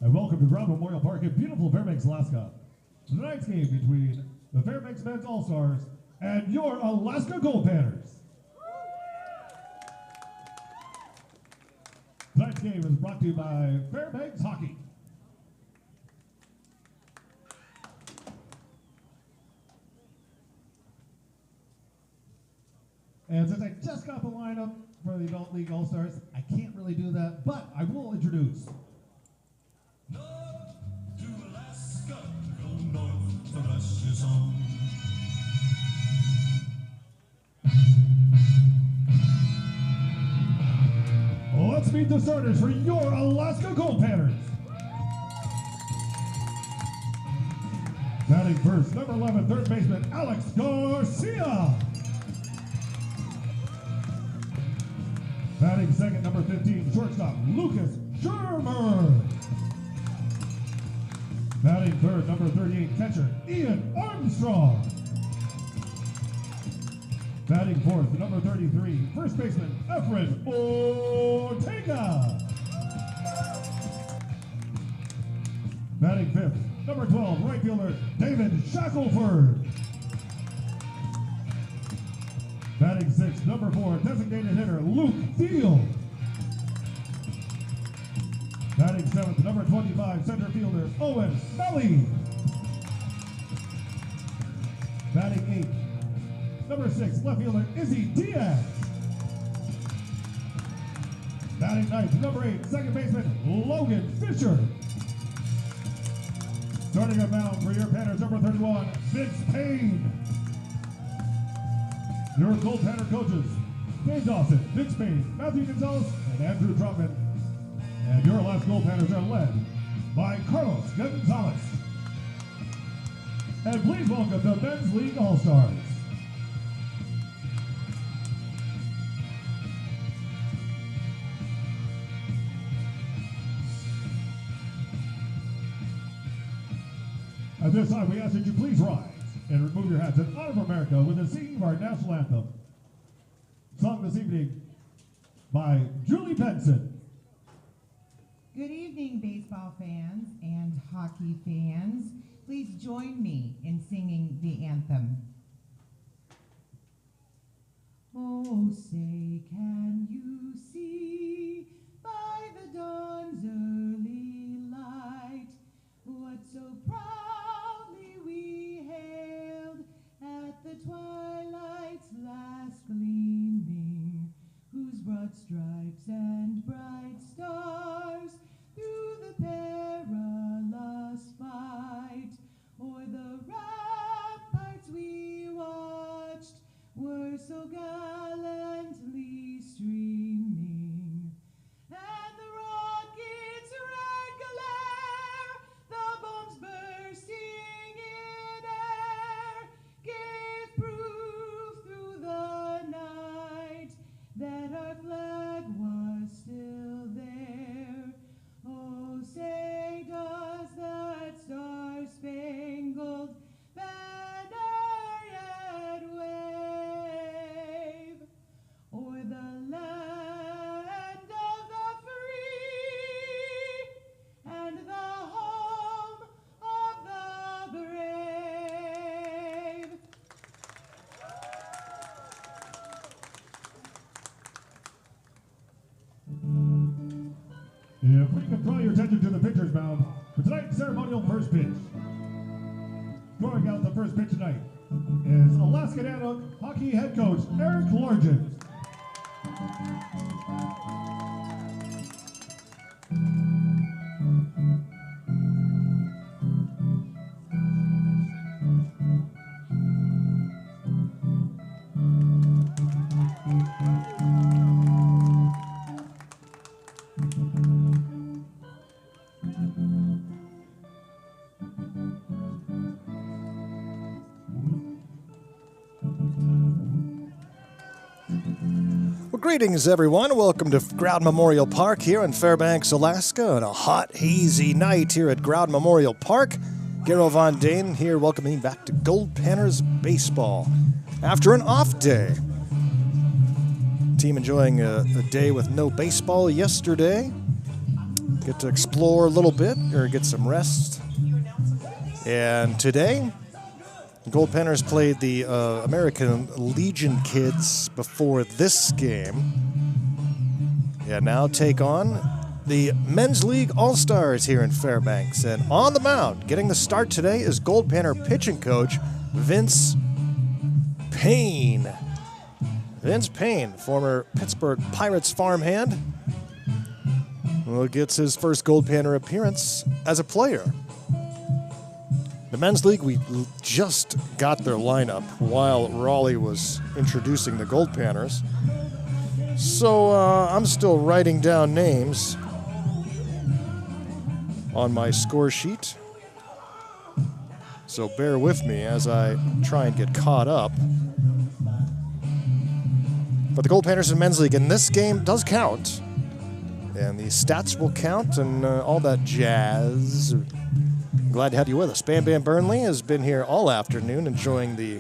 and welcome to Growden Memorial Park in beautiful Fairbanks, Alaska. Tonight's game between the Fairbanks Men's All-Stars and your Alaska Goldpanners. Tonight's game is brought to you by Fairbanks Hockey. And since I just got the lineup for the Adult League All-Stars, I can't really do that, but I will introduce. North to Alaska, go north, the rush is on. Let's meet the starters for your Alaska Goldpanners. Batting first, number 11, third baseman, Alex Garcia. Batting second, number 15, shortstop, Lucas Shermer. Batting third, number 38, catcher, Ian Armstrong. Batting fourth, number 33, first baseman, Efren Ortega. Batting fifth, number 12, right fielder, David Shackelford. Batting sixth, number 4, designated hitter, Luke Field. Batting seventh, number 25, center fielder, Owen Melly. Batting eighth, number 6, left fielder, Izzy Diaz. Batting ninth, number 8, second baseman, Logan Fisher. Starting a mound for your Panners, number 31, Vince Payne. Your Goldpanner coaches, Dave Dawson, Vince Payne, Matthew Gonzalez, and Andrew Trotman. And your last Goldpanners are led by Carlos Gonzalez. And please welcome the Men's League All-Stars. At this time, we ask that you please rise and remove your hats in honor of America with the singing of our national anthem. Sung this evening by Julie Benson. Good evening, baseball fans and hockey fans. Please join me in singing the anthem. Oh, say, can you see by the dawn's early light what so proudly we hailed at the twilight's last gleaming, whose broad stripes and bright stars through the perilous fight o'er the ramparts we watched were so gallantly streaming, and the rocket's red glare, the bombs bursting in air, gave proof through the night that our flag was still there. Oh, say does that star-spangled banner yet wave o'er the land of the free and the home of the brave? If we could draw your attention to the pitcher's mound for tonight's ceremonial first pitch. Throwing out the first pitch tonight is Alaska Nanook hockey head coach Eric Largent. Greetings, everyone. Welcome to Growden Memorial Park here in Fairbanks, Alaska, on a hot, hazy night here at Growden Memorial Park. Garo Von Dane here welcoming you back to Goldpanners Baseball after an off day. Team enjoying a day with no baseball yesterday. get to explore a little bit or get some rest. And today, Goldpanners played the American Legion kids before this game. And now take on the Men's League All-Stars here in Fairbanks. And on the mound, getting the start today is Goldpanner pitching coach Vince Payne. Vince Payne, former Pittsburgh Pirates farmhand, gets his first Goldpanner appearance as a player. The Men's League, we just got their lineup while Raleigh was introducing the Goldpanners. So I'm still writing down names on my score sheet. So bear with me as I try and get caught up. But the Goldpanners and Men's League, and this game does count. And the stats will count and all that jazz. Glad to have you with us. Bam Bam Burnley has been here all afternoon enjoying the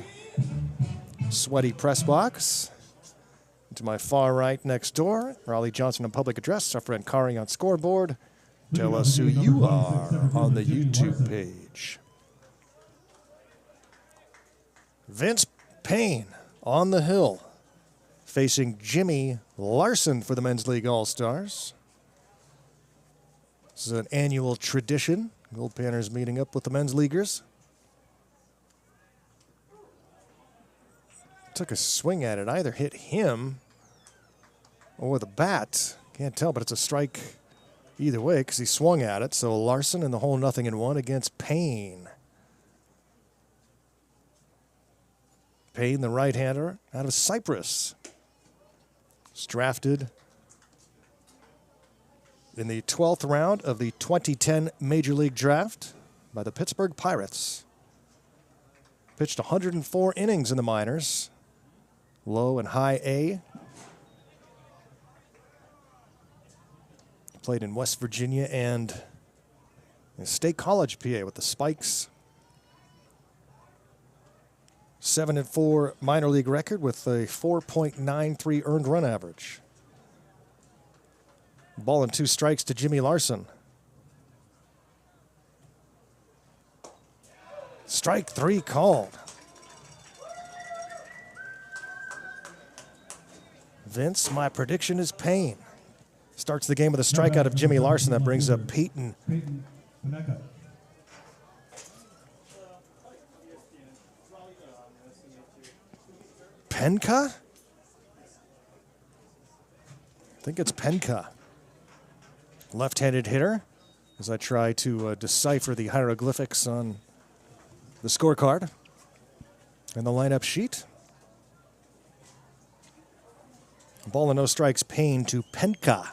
sweaty press box. To my far right next door, Raleigh Johnson on public address, our friend Kari on scoreboard. Tell us who you are on the YouTube page. Vince Payne on the hill, facing Jimmy Larson for the Men's League All-Stars. This is an annual tradition. Goldpanners meeting up with the Men's Leaguers. Took a swing at it, either hit him or the bat. Can't tell, but it's a strike either way because he swung at it. So Larson in the hole 0-1 against Payne. Payne, the right-hander out of Cyprus. Was drafted in the 12th round of the 2010 Major League Draft by the Pittsburgh Pirates. Pitched 104 innings in the minors, low and high A. Played in West Virginia and in State College, PA, with the Spikes. 7-4 minor league record with a 4.93 earned run average. Ball and 2 strikes to Jimmy Larson. Strike 3 called. Vince, my prediction is Payne. Starts the game with a strikeout of Jimmy Larson. That brings up Peyton. Penka? I think it's Penka. Left-handed hitter, as I try to decipher the hieroglyphics on the scorecard and the lineup sheet. Ball and no strikes, Payne to Penka.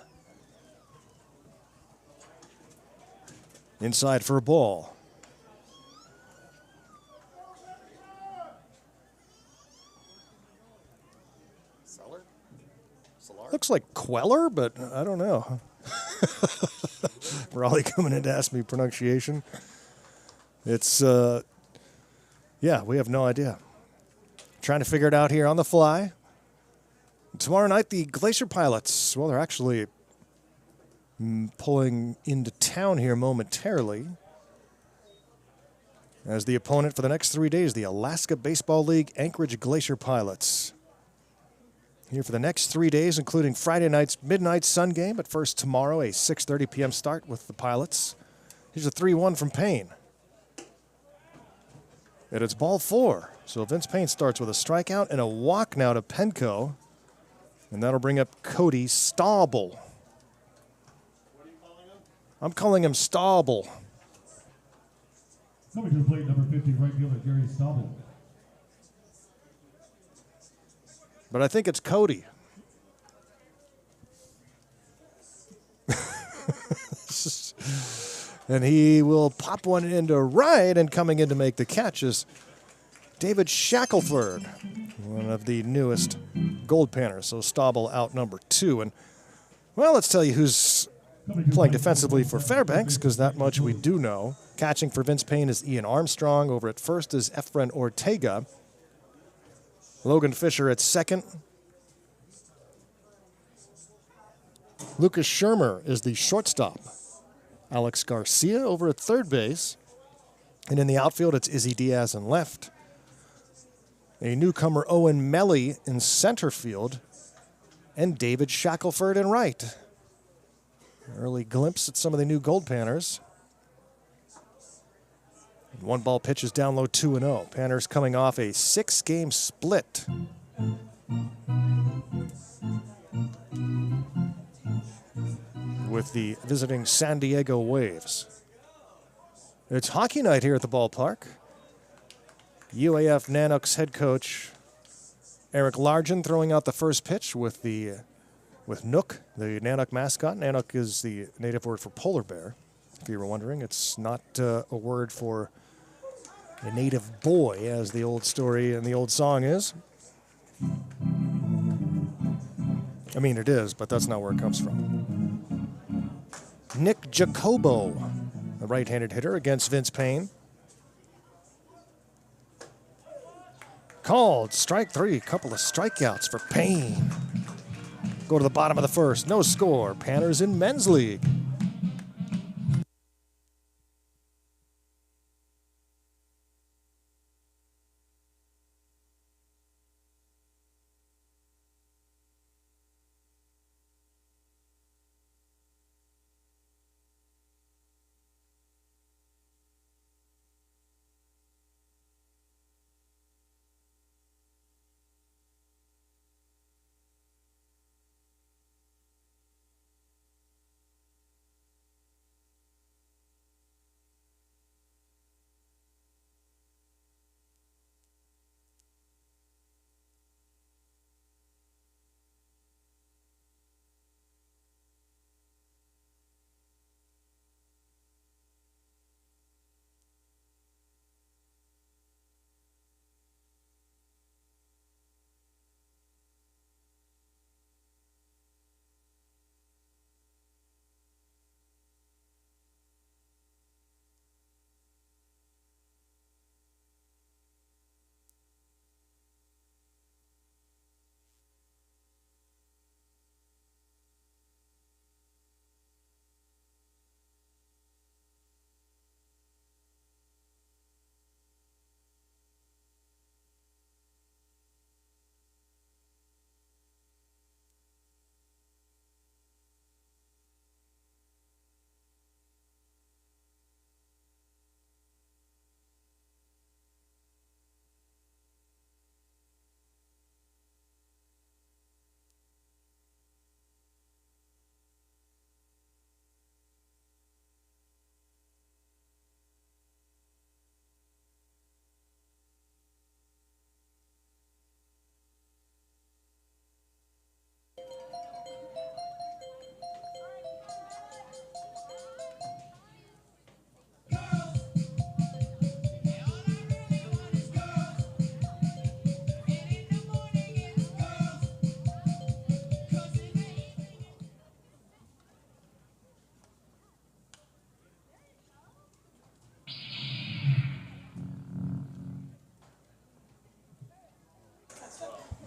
Inside for a ball. Looks like Queller, but I don't know. Raleigh coming in to ask me pronunciation. It's, yeah, we have no idea. Trying to figure it out here on the fly. Tomorrow night, the Glacier Pilots, well, they're actually pulling into town here momentarily as the opponent for the next 3 days, the Alaska Baseball League Anchorage Glacier Pilots. Here for the next 3 days, including Friday night's midnight sun game, but first tomorrow, a 6:30 p.m. start with the Pilots. Here's a 3-1 from Payne. And it's ball 4. So Vince Payne starts with a strikeout and a walk now to Penko. And that'll bring up Cody Staubel. What are you calling him? I'm calling him Staubel. Coming to the plate, number 50, right fielder Gary Staubel. But I think it's Cody. And he will pop one into right, and coming in to make the catch is David Shackelford, one of the newest Goldpanners. So Staubel out number 2. And, well, let's tell you who's playing defensively for Fairbanks, because that much we do know. Catching for Vince Payne is Ian Armstrong. Over at first is Efren Ortega. Logan Fisher at second. Lucas Shermer is the shortstop Alex Garcia over at third base. And in the outfield, it's Izzy Diaz in left. A newcomer, Owen Melly, in center field. And David Shackelford in right. Early glimpse at some of the new Goldpanners. One ball pitch is down low, 2-0. Panners coming off a 6-game split. With the visiting San Diego Waves. It's hockey night here at the ballpark. UAF Nanooks head coach Eric Largen throwing out the first pitch with Nook, the Nanook mascot. Nanook is the native word for polar bear, if you were wondering. It's not a word for a native boy, as the old story and the old song is. I mean, it is, but that's not where it comes from. Nick Jacobo, the right-handed hitter, against Vince Payne. Called strike 3, couple of strikeouts for Payne. Go to the bottom of the first, no score. Panners in men's league.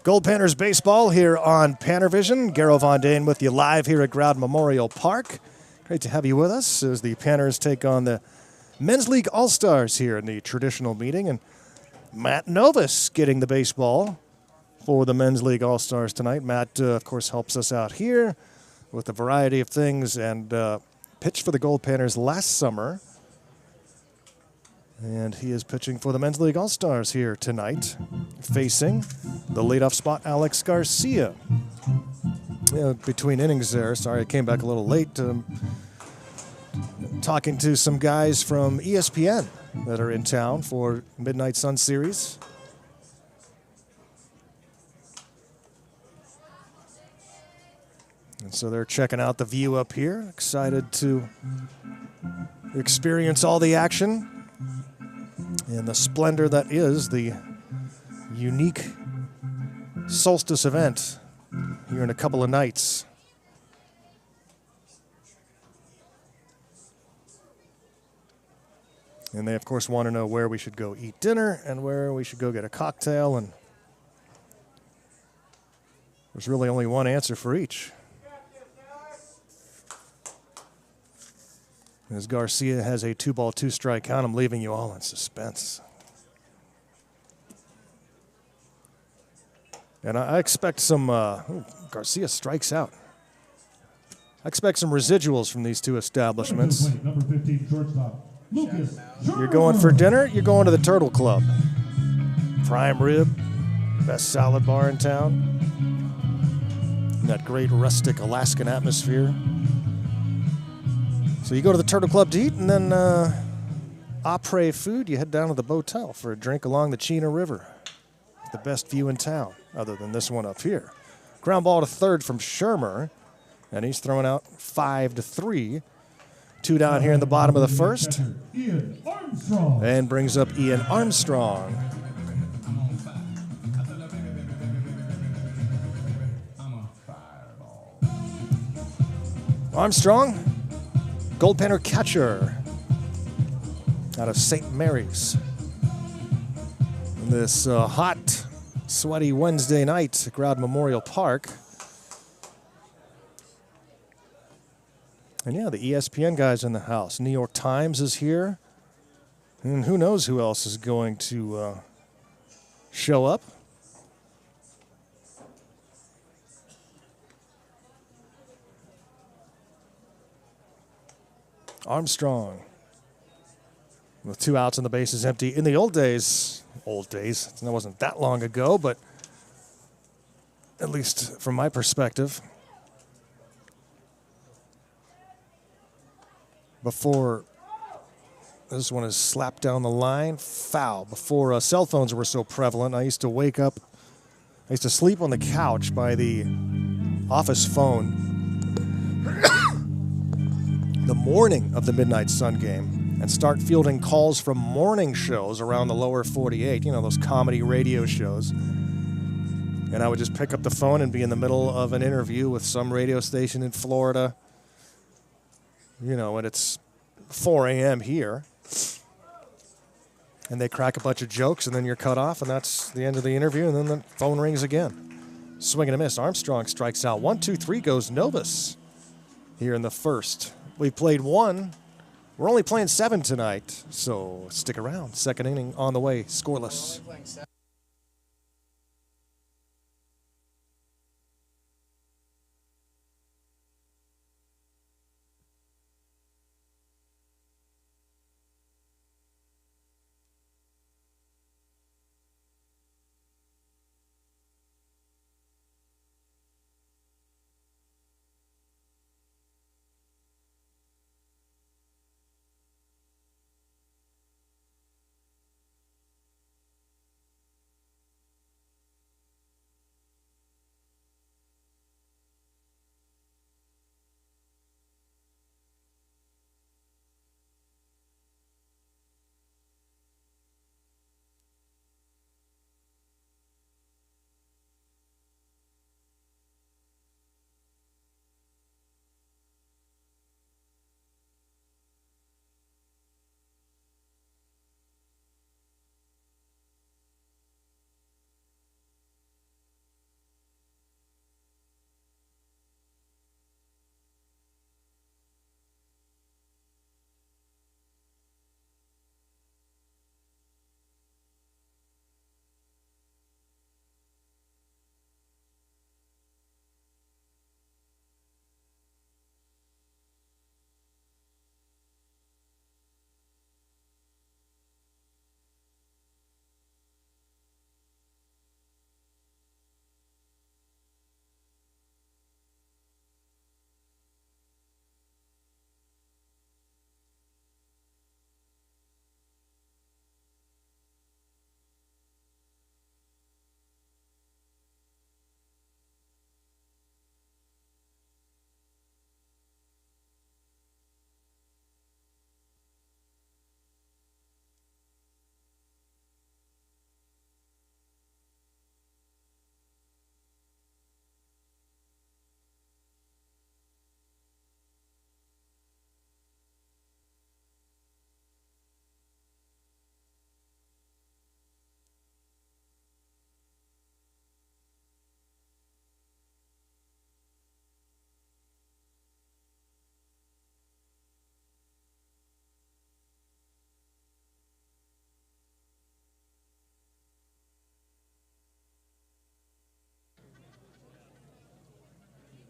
Goldpanners baseball here on PannerVision. Garrow Von Dane with you live here at Growden Memorial Park. Great to have you with us as the Panners take on the Men's League All-Stars here in the traditional meeting. And Matt Novus getting the baseball for the Men's League All-Stars tonight. Matt, of course, helps us out here with a variety of things and pitched for the Goldpanners last summer. And he is pitching for the Men's League All-Stars here tonight, facing the leadoff spot, Alex Garcia. Between innings there, sorry I came back a little late, talking to some guys from ESPN that are in town for Midnight Sun Series. And so they're checking out the view up here, excited to experience all the action and the splendor that is the unique solstice event here in a couple of nights. And they, of course, want to know where we should go eat dinner and where we should go get a cocktail. And there's really only one answer for each. As Garcia has a 2-ball, 2-strike count, I'm leaving you all in suspense. And I expect some, Garcia strikes out. I expect some residuals from these two establishments. Number 15 shortstop, Lucas. You're going for dinner, you're going to the Turtle Club. Prime rib, best salad bar in town. In that great rustic Alaskan atmosphere. So you go to the Turtle Club to eat, and then après food, you head down to the Botel for a drink along the Chena River. The best view in town, other than this one up here. Ground ball to third from Shermer, and he's throwing out 5-3. 2 down here in the bottom of the first. Ian Armstrong. And brings up Ian Armstrong. Armstrong, Goldpanner catcher out of St. Mary's. On this hot, sweaty Wednesday night at Growden Memorial Park. And yeah, the ESPN guys in the house. New York Times is here. And who knows who else is going to show up. Armstrong with 2 outs and the bases empty. In the old days, it wasn't that long ago, but at least from my perspective, before this one is slapped down the line, foul. Before cell phones were so prevalent, I used to sleep on the couch by the office phone the morning of the Midnight Sun game and start fielding calls from morning shows around the lower 48, you know, those comedy radio shows. And I would just pick up the phone and be in the middle of an interview with some radio station in Florida, you know, and it's 4 a.m. here. And they crack a bunch of jokes, and then you're cut off, and that's the end of the interview, and then the phone rings again. Swing and a miss. Armstrong strikes out. 1-2-3 goes Novus here in the first. We've played 1. We're only playing 7 tonight, so stick around. Second inning on the way, scoreless.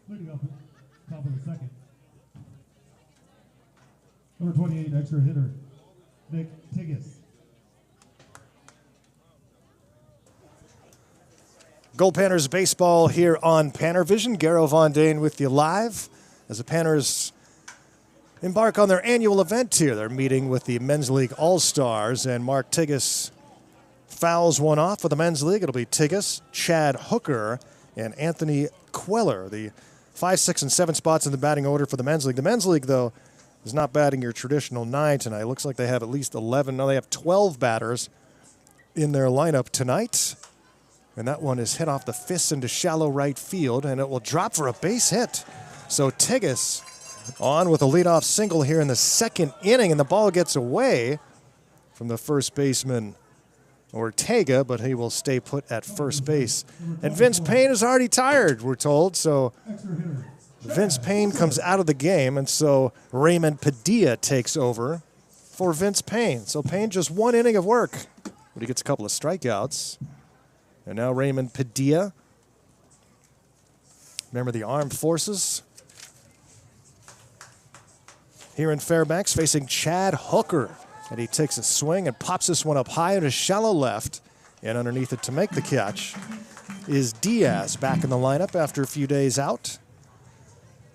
Leading up top of the second. Number 28, extra hitter, Nick Tiggis. Goldpanners baseball here on PannerVision. Garrow Von Dane with you live as the Panners embark on their annual event here. They're meeting with the Men's League All-Stars, and Mark Tiggis fouls one off for the Men's League. It'll be Tiggis, Chad Hooker, and Anthony Queller, the 5, 6, and 7 spots in the batting order for the Men's League. The Men's League, though, is not batting your traditional 9 tonight. It looks like they have at least 11. No, they have 12 batters in their lineup tonight. And that one is hit off the fists into shallow right field, and it will drop for a base hit. So Tiggis on with a leadoff single here in the second inning, and the ball gets away from the first baseman Ortega, but he will stay put at first base. And Vince Payne is already tired, we're told, so Vince Payne comes out of the game, and so Raymond Padilla takes over for Vince Payne. So Payne just 1 inning of work, but he gets a couple of strikeouts. And now Raymond Padilla. Remember the armed forces? Here in Fairbanks facing Chad Hooker. And he takes a swing and pops this one up high into shallow left. And underneath it to make the catch is Diaz back in the lineup after a few days out.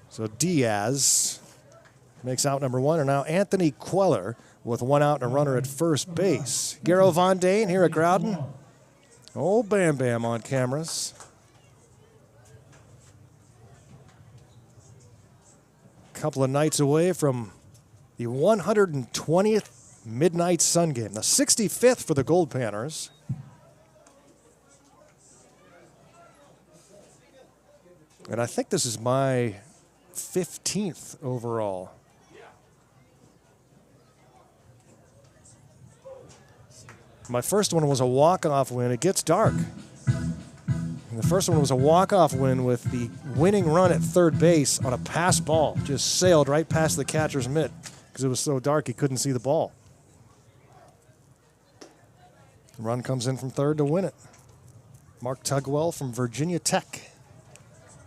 So Diaz makes out number 1. And now Anthony Queller with 1 out and a runner at first base. Garrow Von Dane here at Growden. Oh, Bam Bam on cameras. Couple of nights away from the 120th Midnight Sun game, the 65th for the Goldpanners. And I think this is my 15th overall. My first one was a walk-off win. It gets dark. And the first one was a walk-off win with the winning run at third base on a pass ball. Just sailed right past the catcher's mitt because it was so dark he couldn't see the ball. The run comes in from third to win it. Mark Tugwell from Virginia Tech,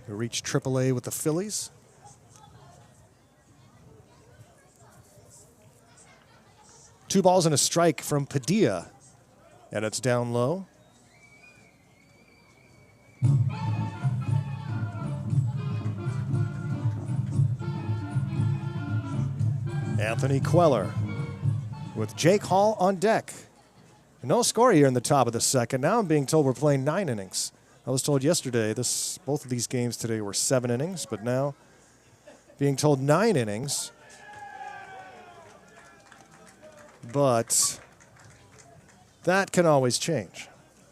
who reached AAA with the Phillies. Two balls and a strike from Padilla. And it's down low. Anthony Queller with Jake Hall on deck. No score here in the top of the second. Now I'm being told we're playing 9 innings. I was told yesterday both of these games today were 7 innings, but now being told 9 innings. But that can always change.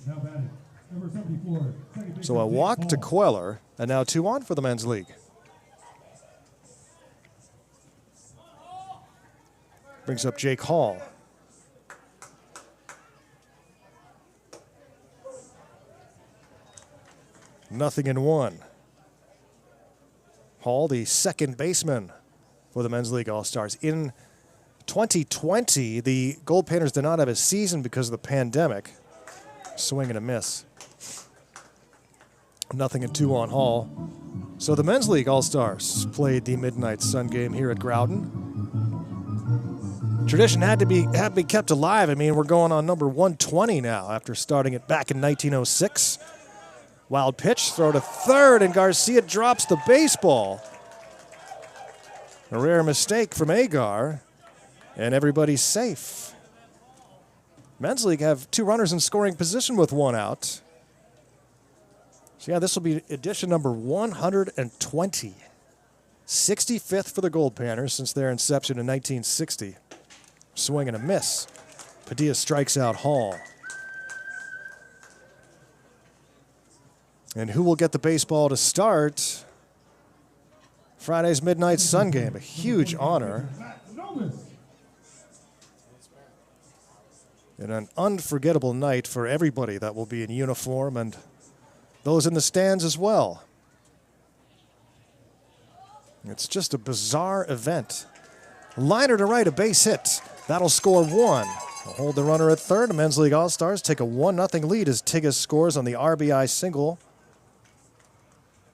Now batting, number 74, second baseman So a walk Jake to Hall. Queller, and now 2 on for the Men's League. Brings up Jake Hall. Nothing in 1. Hall, the second baseman for the Men's League All-Stars. In 2020, the Goldpanners did not have a season because of the pandemic. Swing and a miss. Nothing in 2 on Hall. So the Men's League All-Stars played the Midnight Sun game here at Growden. Tradition had to be kept alive. I mean, we're going on number 120 now after starting it back in 1906. Wild pitch, throw to third, and Garcia drops the baseball. A rare mistake from Agar, and everybody's safe. Men's League have 2 runners in scoring position with 1 out. So yeah, this will be edition number 120. 65th for the Goldpanners since their inception in 1960. Swing and a miss. Padilla strikes out Hall. And who will get the baseball to start Friday's Midnight Sun game? A huge honor. And an unforgettable night for everybody that will be in uniform and those in the stands as well. It's just a bizarre event. Liner to right, a base hit. That'll score 1. We'll hold the runner at third. The Men's League All-Stars take a 1-0 lead as Tiggis scores on the RBI single.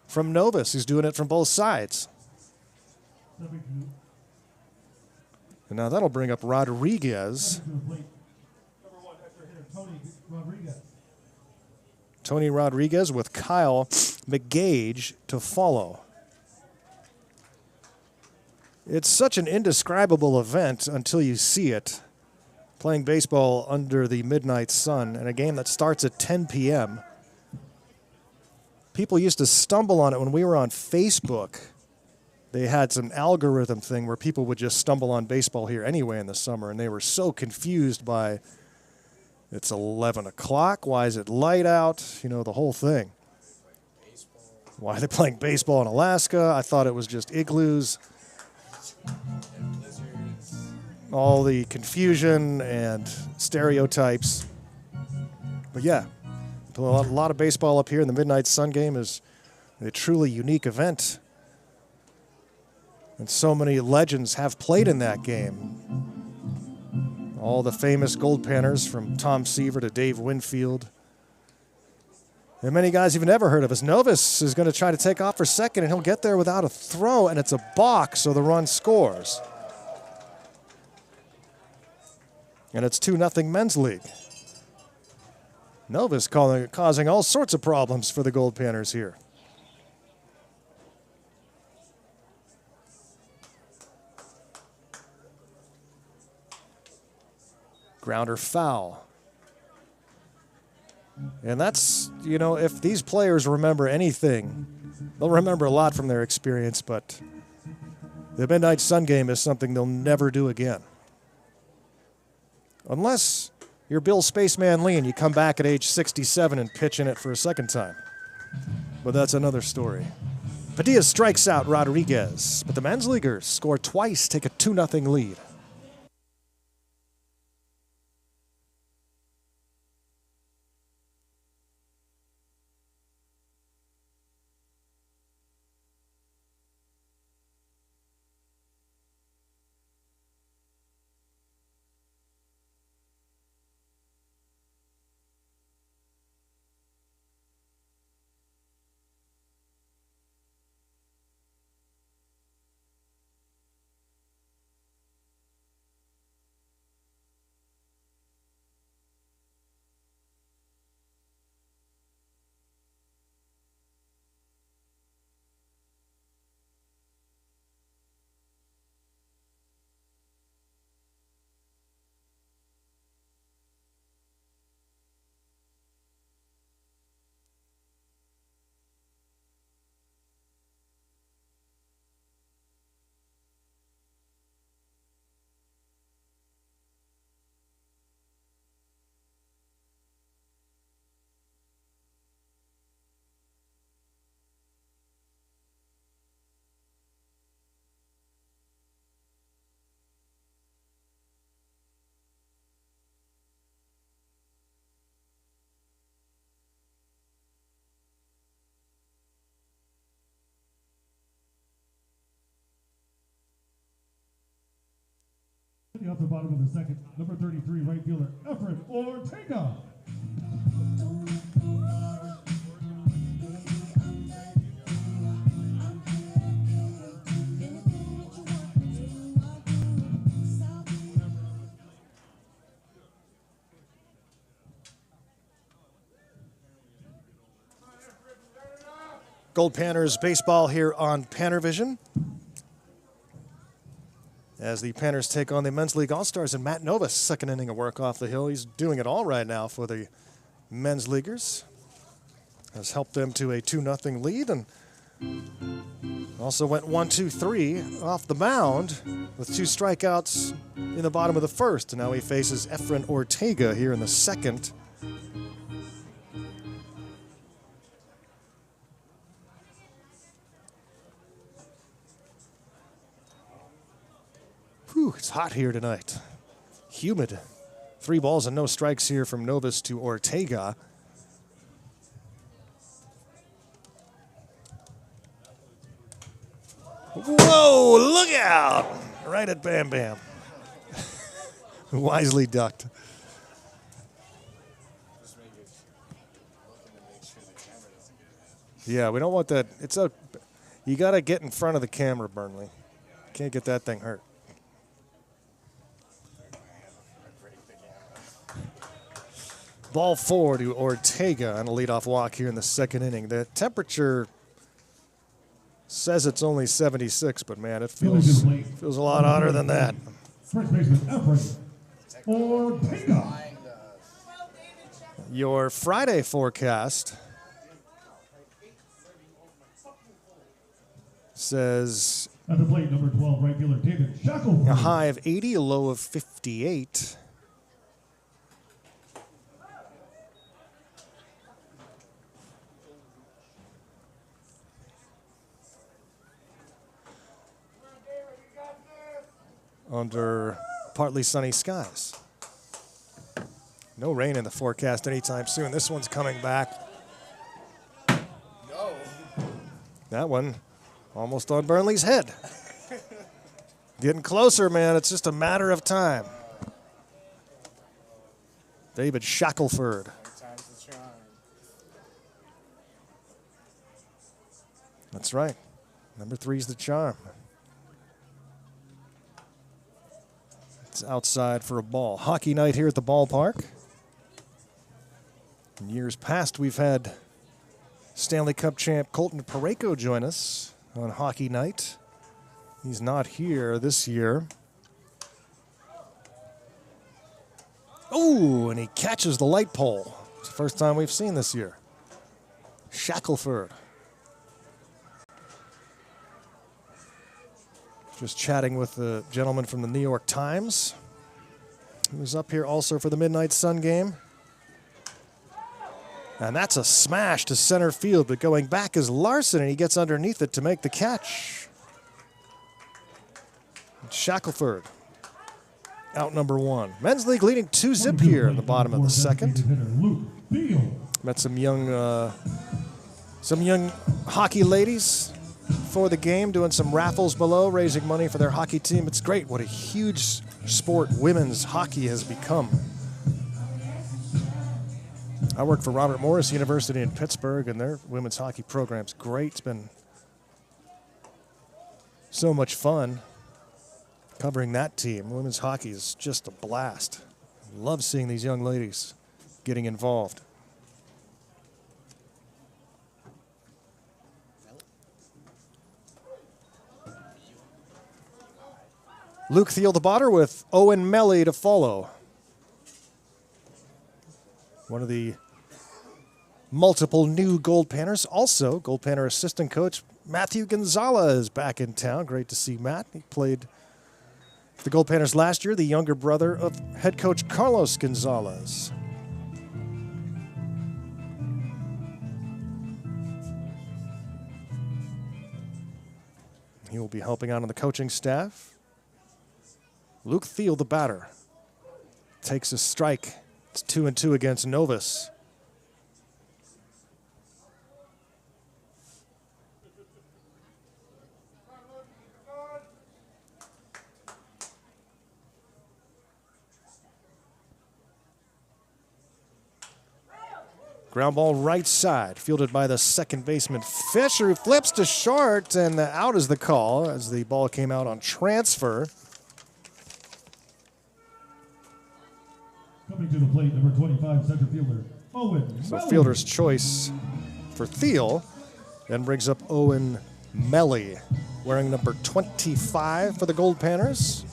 from Novus. He's doing it from both sides. Stepping to And now that'll bring up Rodriguez. to the plate. Number 1 extra hitter, Tony Rodriguez. Tony Rodriguez with Kyle McGage to follow. It's such an indescribable event until you see it. Playing baseball under the midnight sun in a game that starts at 10 p.m. People used to stumble on it when we were on Facebook. They had some algorithm thing where people would just stumble on baseball here anyway in the summer, and they were so confused by, it's 11 o'clock, why is it light out, you know, the whole thing. Why are they playing baseball in Alaska? I thought it was just igloos. All the confusion and stereotypes. But yeah, a lot of baseball up here in the Midnight Sun game is a truly unique event. And so many legends have played in that game. All the famous Goldpanners from Tom Seaver to Dave Winfield. And many guys you've never heard of. As Novus is going to try to take off for second, and he'll get there without a throw, and it's a balk, so the run scores. And it's 2-0 men's league. Novus causing all sorts of problems for the Goldpanners here. Grounder foul. And that's, you know, if these players remember anything, they'll remember a lot from their experience, but the Midnight Sun game is something they'll never do again. Unless you're Bill Spaceman Lee and you come back at age 67 and pitch in it for a second time. But that's another story. Padilla strikes out Rodriguez, but the men's leaguers score twice, take a 2-0 lead. Off the bottom of the second, number 33, right fielder, Efren Ortega. Goldpanners baseball here on PannerVision. As the Panners take on the Men's League All-Stars and Matt Novus, second inning of work off the hill. He's doing it all right now for the Men's Leaguers. Has helped them to a 2-0 lead and also went 1-2-3 off the mound with 2 strikeouts in the bottom of the first. And now he faces Efren Ortega here in the second. Whew, it's hot here tonight. Humid. 3 balls and no strikes here from Novus to Ortega. Whoa, look out! Right at Bam Bam. Wisely ducked. Yeah, we don't want that. You got to get in front of the camera, Burnley. Can't get that thing hurt. Ball 4 to Ortega on a leadoff walk here in the second inning. The temperature says it's only 76, but man, it feels a lot hotter than that. First baseman Efrain Ortega. Your Friday forecast says At the plate, number 12, right fielder David Shackelford. a high of 80, a low of 58. Under partly sunny skies. No rain in the forecast anytime soon. This one's coming back. No. That one almost on Burnley's head. Getting closer, man. It's just a matter of time. David Shackelford. Time's the charm. That's right. Number 3's the charm. It's outside for a ball. Hockey night here at the ballpark. In years past, we've had Stanley Cup champ Colton Parayko join us on hockey night. He's not here this year. Oh, and he catches the light pole. It's the first time we've seen this year. Shackelford. Just chatting with the gentleman from the New York Times. He was up here also for the Midnight Sun game. And that's a smash to center field, but going back is Larson, and he gets underneath it to make the catch. Shackelford, out number 1. Men's League leading 2-zip here in the bottom of the second. Met some young hockey ladies for the game, doing some raffles below, raising money for their hockey team. It's great what a huge sport women's hockey has become. I work for Robert Morris University in Pittsburgh, and their women's hockey program's great. It's been so much fun covering that team. Women's hockey is just a blast. Love seeing these young ladies getting involved. Luke Thiel the batter with Owen Melly to follow. One of the multiple new Goldpanners. Also, Goldpanner assistant coach Matthew Gonzalez is back in town. Great to see Matt. He played for the Goldpanners last year, the younger brother of head coach Carlos Gonzalez. He will be helping out on the coaching staff. Luke Thiel, the batter, takes a strike. It's 2-2 against Novus. Ground ball right side, fielded by the second baseman Fisher, who flips to short, and out is the call as the ball came out on transfer. Coming to the plate, number 25, center fielder Owen So Melly. fielder's choice for Thiel, then brings up Owen Melly, wearing number 25 for the Goldpanners.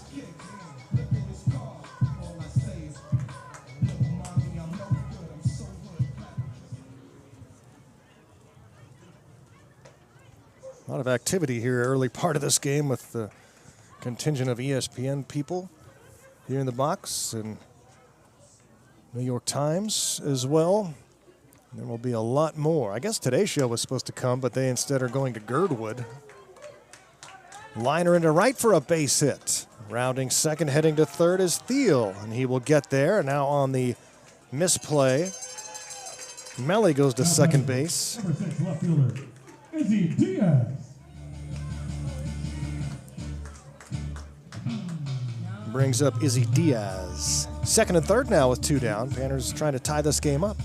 A lot of activity here early part of this game with the contingent of ESPN people here in the box and New York Times as well. And there will be a lot more. I guess today's show was supposed to come, but they instead are going to Girdwood. Liner into right for a base hit. Rounding second, heading to third is Thiel, and he will get there. Now on the misplay, Melly goes to second base. Number 6, left fielder Izzy Diaz. Brings up Izzy Diaz. Second and third now with 2 down. Panners trying to tie this game up.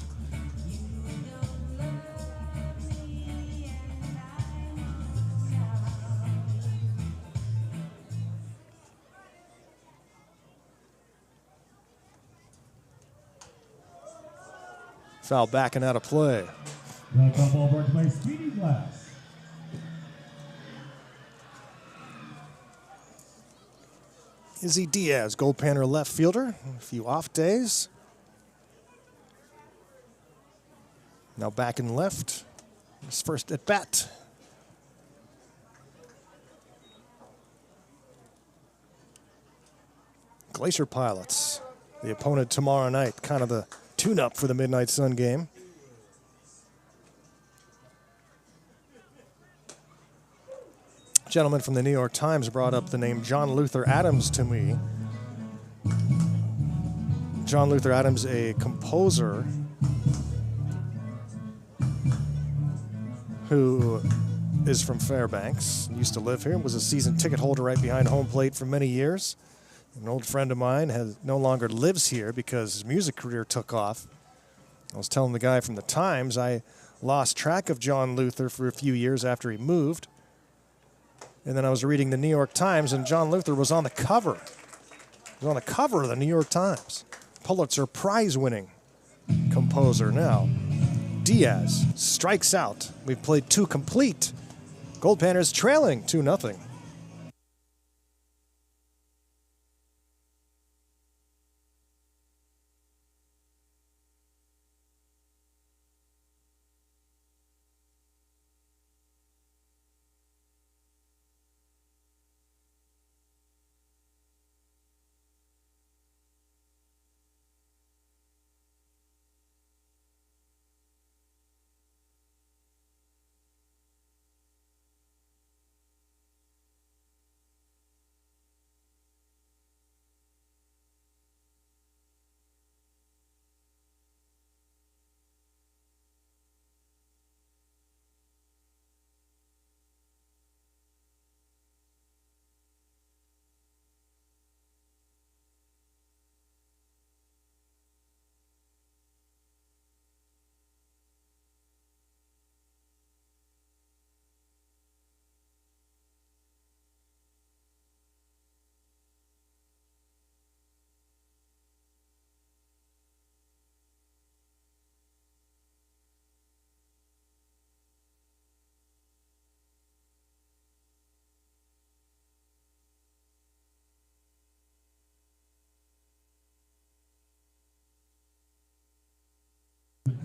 Foul back and out of play. That foul ball brought by Speedy Glass. Izzy Diaz, Goldpanner left fielder. A few off days. Now back in left. His first at bat. Glacier Pilots, the opponent tomorrow night, kind of the tune-up for the Midnight Sun game. A gentleman from the New York Times brought up the name John Luther Adams to me. John Luther Adams, a composer who is from Fairbanks, used to live here, was a season ticket holder right behind home plate for many years. An old friend of mine no longer lives here because his music career took off. I was telling the guy from the Times I lost track of John Luther for a few years after he moved. And then I was reading the New York Times, and John Luther was on the cover. He was on the cover of the New York Times. Pulitzer Prize-winning composer now. Diaz strikes out. We've played 2 complete. Goldpanners trailing 2-0.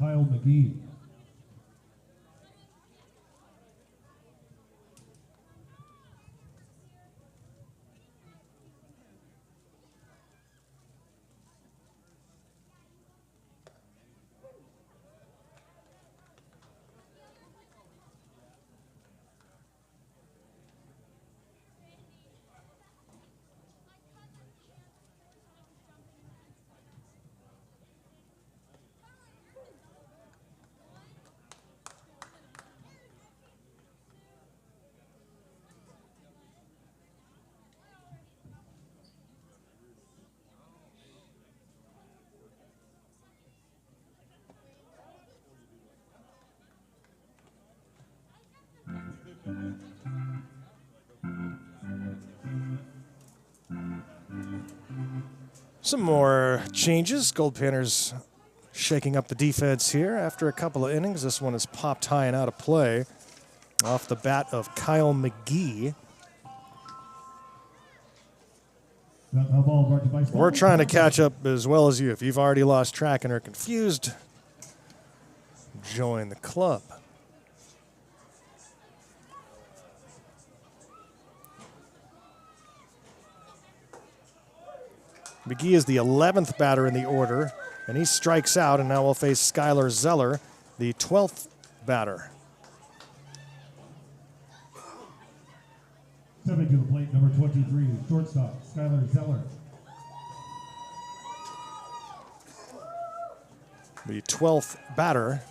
Kyle McGee. Some more changes. Goldpanners shaking up the defense here after a couple of innings. This one is popped high and out of play off the bat of Kyle McGee. We're trying to catch up as well as you. If you've already lost track and are confused, join the club. McGee is the 11th batter in the order, and he strikes out, and now we'll face Skylar Zeller, the 12th batter. Stepping to the plate, number 23, shortstop, Skylar Zeller. The 12th batter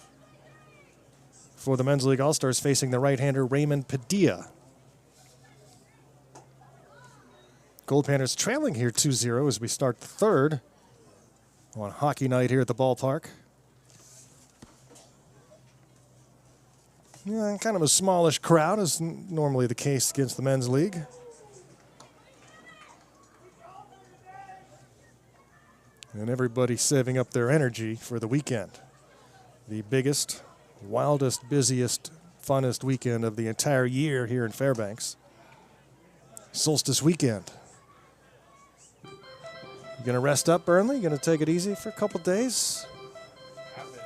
for the Men's League All-Stars, facing the right-hander Raymond Padilla. Goldpanners trailing here 2-0 as we start the third on hockey night here at the ballpark. Yeah, kind of a smallish crowd, as normally the case against the Men's League. And everybody saving up their energy for the weekend. The biggest, wildest, busiest, funnest weekend of the entire year here in Fairbanks. Solstice weekend. You gonna rest up, Burnley? You gonna take it easy for a couple days?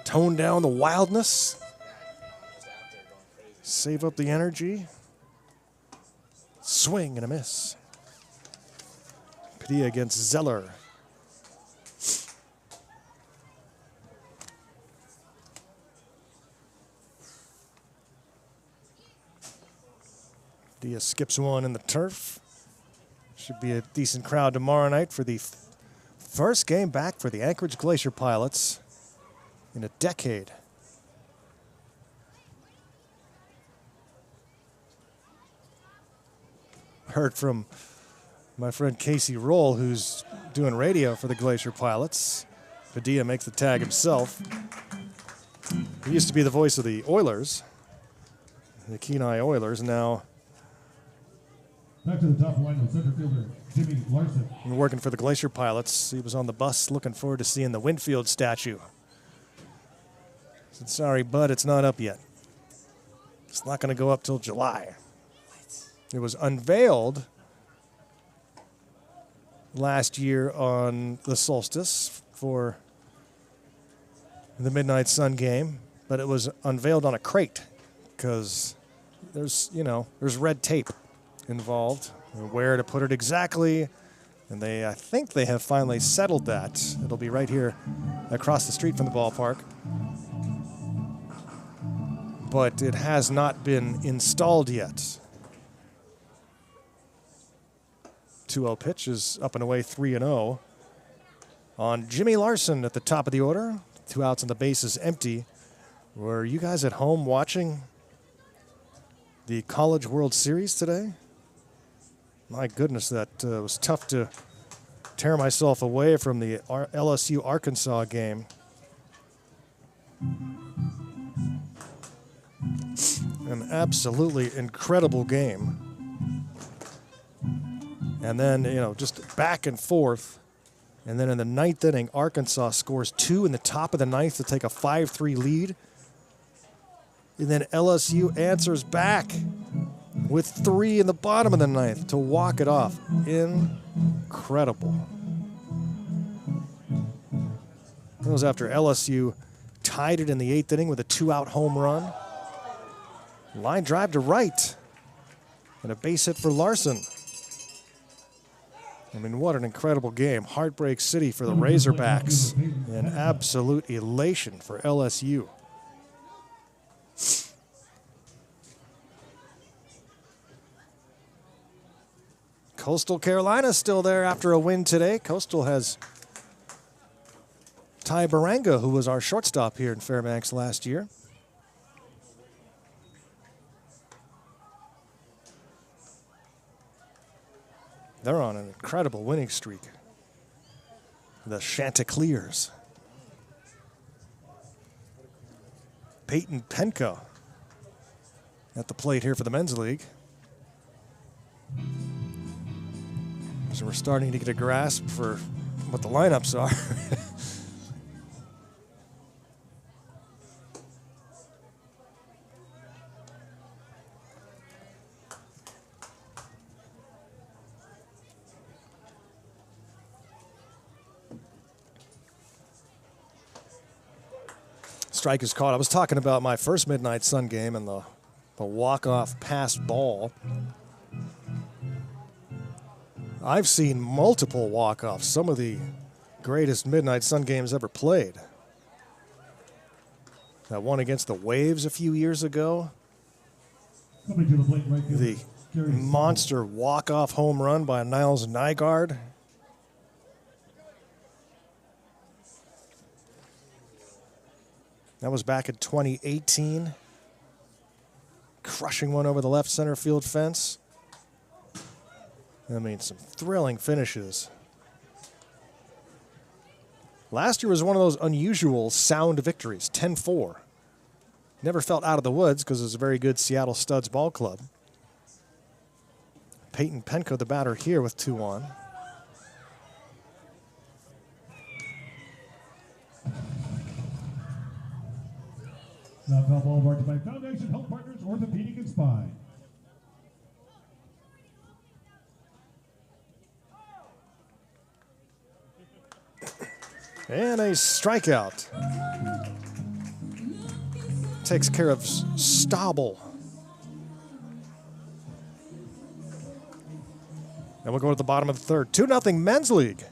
Tone down the wildness? Save up the energy? Swing and a miss. Padilla against Zeller. Padilla skips one in the turf. Should be a decent crowd tomorrow night for the first game back for the Anchorage Glacier Pilots in a decade. Heard from my friend Casey Roll, who's doing radio for the Glacier Pilots. Padilla makes the tag himself. He used to be the voice of the Oilers, the Kenai Oilers. Now Back to the top line with center fielder Jimmy Larson. working for the Glacier Pilots. He was on the bus looking forward to seeing the Winfield statue. Said, sorry, bud, it's not up yet. It's not going to go up till July. It was unveiled last year on the solstice for the Midnight Sun game, but it was unveiled on a crate because there's red tape involved, where to put it exactly, and I think they have finally settled that. It'll be right here across the street from the ballpark, but it has not been installed yet. 2-0 pitch is up and away, 3-0 on Jimmy Larson at the top of the order. 2 outs and the base is empty. Were you guys at home watching the College World Series today? My goodness, that was tough to tear myself away from the LSU Arkansas game. An absolutely incredible game. And then, just back and forth. And then in the ninth inning, Arkansas scores 2 in the top of the ninth to take a 5-3 lead. And then LSU answers back with 3 in the bottom of the ninth to walk it off. Incredible. That was after LSU tied it in the 8th inning with a 2-out home run. Line drive to right. And a base hit for Larson. I mean, what an incredible game. Heartbreak City for the Razorbacks. An absolute elation for LSU. Coastal Carolina still there after a win today. Coastal has Ty Baranga, who was our shortstop here in Fairbanks last year. They're on an incredible winning streak. The Chanticleers. Peyton Penko at the plate here for the men's league. So we're starting to get a grasp for what the lineups are. Strike is caught. I was talking about my first Midnight Sun game and the walk-off pass ball. I've seen multiple walk-offs, some of the greatest Midnight Sun games ever played. That one against the Waves a few years ago. Coming to the plate right fielder, The Gary monster walk-off home run by Niles Nygaard. That was back in 2018. Crushing one over the left center field fence. I mean, some thrilling finishes. Last year was one of those unusual sound victories, 10-4. Never felt out of the woods because it was a very good Seattle Studs ball club. Peyton Penko, the batter here with 2 on. Now foul ball marked by Foundation Health Partners Orthopedic and Spine. And a strikeout. Takes care of Stauble. And we'll go to the bottom of the third. 2-0 men's league.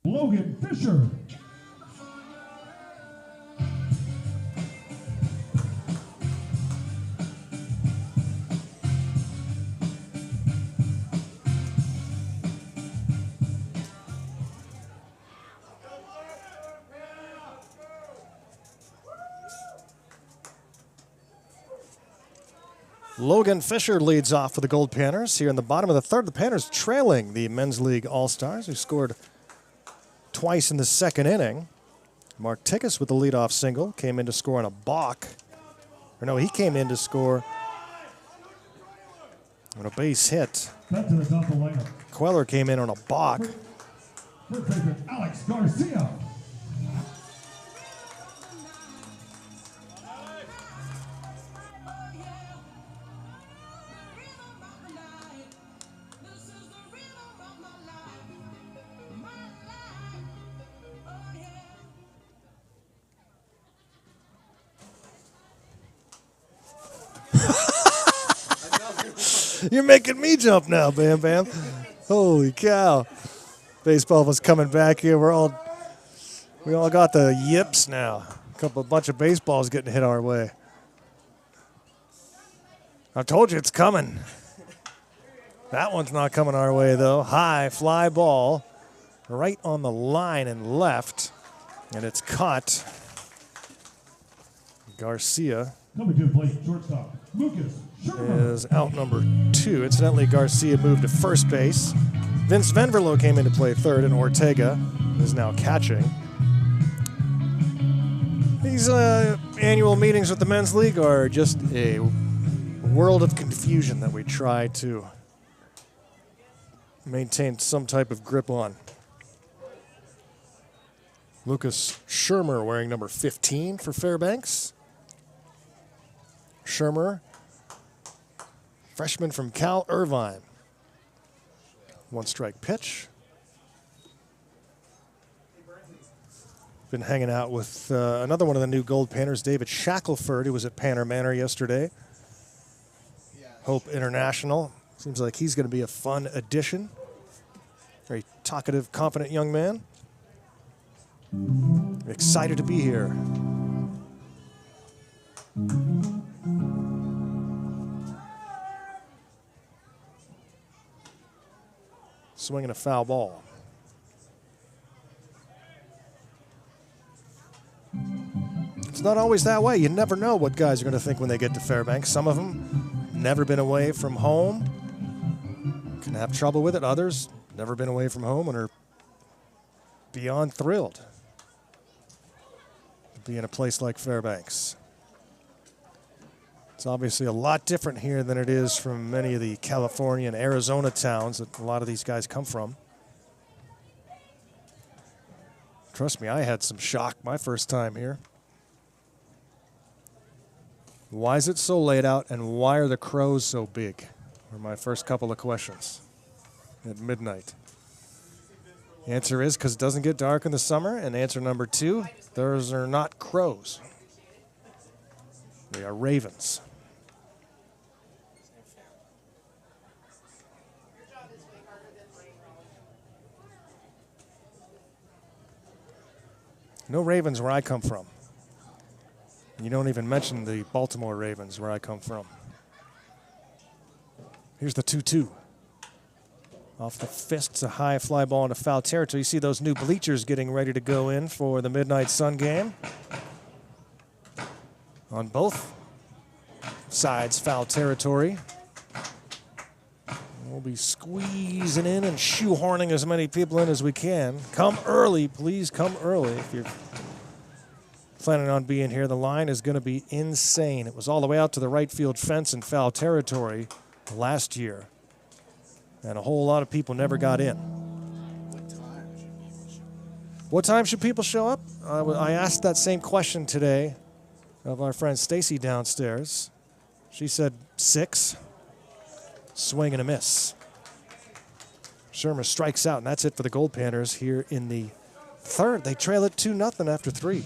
Logan Fisher. Logan Fisher leads off for the Goldpanners. Here in the bottom of the third, the Panners trailing the Men's League All-Stars, who scored twice in the second inning. Mark Tickus with the leadoff single, came in to score on a balk. Or no, he came in to score on a base hit. Back to the top of the lineup. Queller came in on a balk. First baseman Alex Garcia. You're making me jump now, Bam Bam. Holy cow. Baseball was coming back here. We all got the yips now. A bunch of baseballs getting hit our way. I told you it's coming. That one's not coming our way, though. High fly ball right on the line and left. And it's caught. Garcia Coming to the plate, shortstop Lucas Sherman. is out number 2. Incidentally, Garcia moved to first base. Vince Venverlo came in to play third, and Ortega is now catching. These annual meetings with the Men's League are just a world of confusion that we try to maintain some type of grip on. Lucas Shermer wearing number 15 for Fairbanks. Shermer, freshman from Cal Irvine. 1-strike pitch. Been hanging out with another one of the new Goldpanners, David Shackelford, who was at Panner Manor yesterday. Hope International. Seems like he's going to be a fun addition. Very talkative, confident young man. Excited to be here. Swinging a foul ball. It's not always that way. You never know what guys are going to think when they get to Fairbanks. Some of them never been away from home, can have trouble with it. Others never been away from home and are beyond thrilled to be in a place like Fairbanks. It's obviously a lot different here than it is from many of the California and Arizona towns that a lot of these guys come from. Trust me, I had some shock my first time here. Why is it so late out, and why are the crows so big? Were my first couple of questions at midnight. Answer is because it doesn't get dark in the summer, and answer number 2, those are not crows. They are ravens. No ravens where I come from. You don't even mention the Baltimore Ravens where I come from. Here's the 2-2. Off the fists, a high fly ball into foul territory. You see those new bleachers getting ready to go in for the Midnight Sun game. On both sides, foul territory. We'll be squeezing in and shoehorning as many people in as we can. Come early, please come early if you're planning on being here. The line is going to be insane. It was all the way out to the right field fence in foul territory last year, and a whole lot of people never got in. What time should people show up? I asked that same question today of our friend Stacy downstairs. She said 6. Swing and a miss. Shermer strikes out, and that's it for the Goldpanners here in the third. They trail it 2-0 after 3.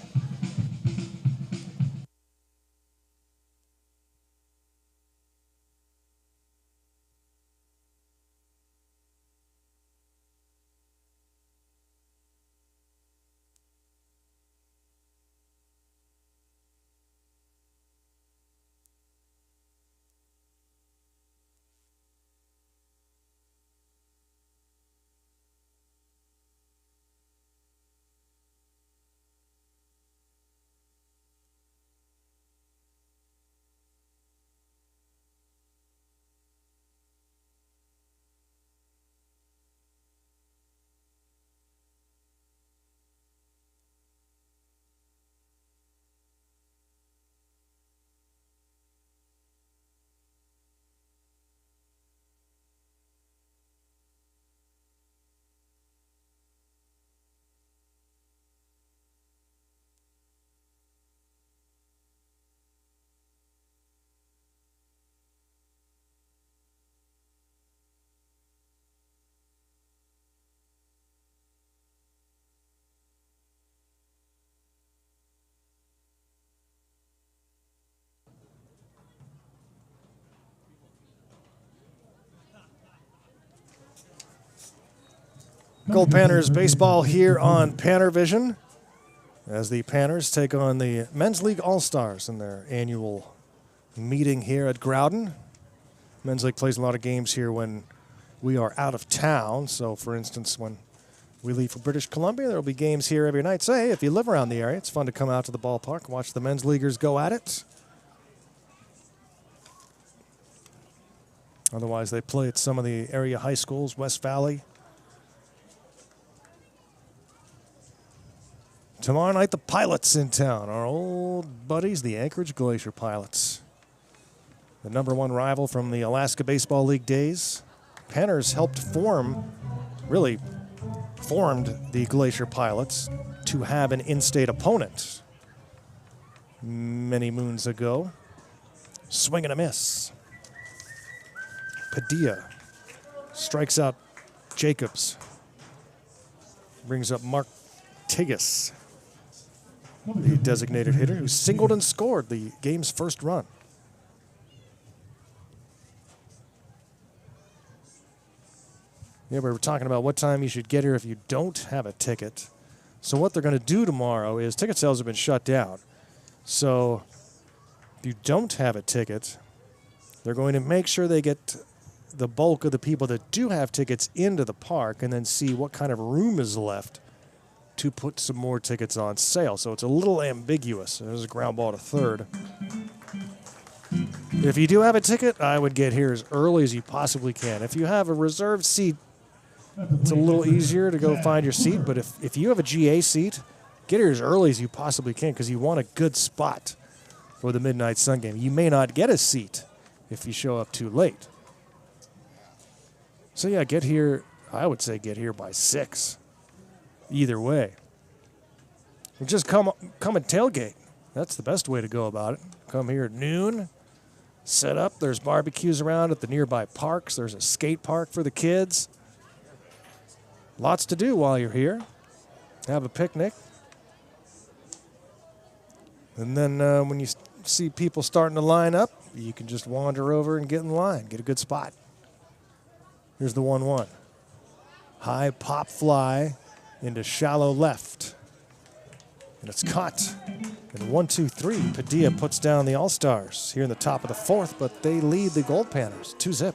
Goldpanners baseball here on PannerVision as the Panners take on the Men's League All-Stars in their annual meeting here at Growden. Men's League plays a lot of games here when we are out of town. So, for instance, when we leave for British Columbia, there will be games here every night. So, hey, if you live around the area, it's fun to come out to the ballpark and watch the men's leaguers go at it. Otherwise, they play at some of the area high schools, West Valley. Tomorrow night, the Pilots in town, our old buddies, the Anchorage Glacier Pilots. The #1 rival from the Alaska Baseball League days. Panners helped really formed the Glacier Pilots to have an in-state opponent many moons ago. Swing and a miss. Padilla strikes out Jacobs. Brings up Mark Tigas, the designated hitter, who singled and scored the game's first run. Yeah, we were talking about what time you should get here if you don't have a ticket. So what they're going to do tomorrow is ticket sales have been shut down. So if you don't have a ticket, they're going to make sure they get the bulk of the people that do have tickets into the park and then see what kind of room is left to put some more tickets on sale. So it's a little ambiguous. There's a ground ball to third. If you do have a ticket, I would get here as early as you possibly can. If you have a reserved seat, it's a little easier to go find your seat. But if you have a GA seat, get here as early as you possibly can because you want a good spot for the Midnight Sun game. You may not get a seat if you show up too late. So yeah, get here, I would say get here by 6. Either way. Just come and tailgate. That's the best way to go about it. Come here at noon, set up. There's barbecues around at the nearby parks. There's a skate park for the kids. Lots to do while you're here. Have a picnic. And then when you see people starting to line up, you can just wander over and get in line, get a good spot. Here's the 1-1. High pop fly into shallow left. And it's caught. And 1-2-3, Padilla puts down the All-Stars here in the top of the fourth, but they lead the Goldpanners 2-0.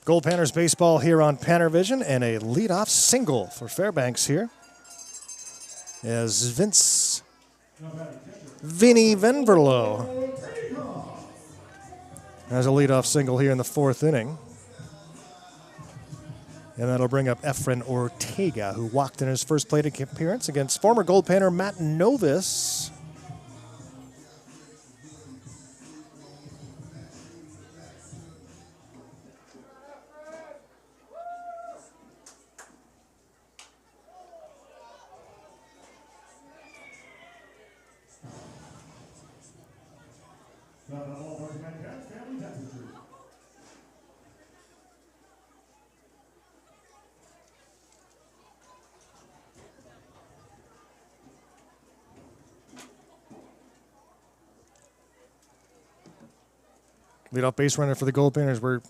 Goldpanners baseball here on PannerVision, and a leadoff single for Fairbanks here as Vinny Venverlo has a leadoff single here in the fourth inning. And that'll bring up Efren Ortega, who walked in his first plate appearance against former Goldpanner Matt Novis. Leadoff base runner for the Goldpanners. We're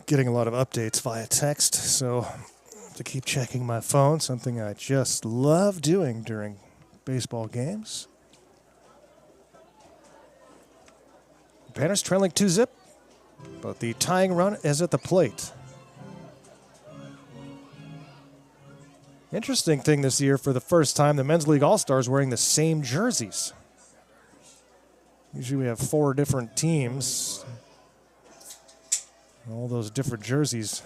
getting a lot of updates via text, so I have to keep checking my phone, something I just love doing during baseball games. Panners trailing 2-0, but the tying run is at the plate. Interesting thing this year, for the first time, the Men's League All-Stars wearing the same jerseys. Usually we have 4 different teams. All those different jerseys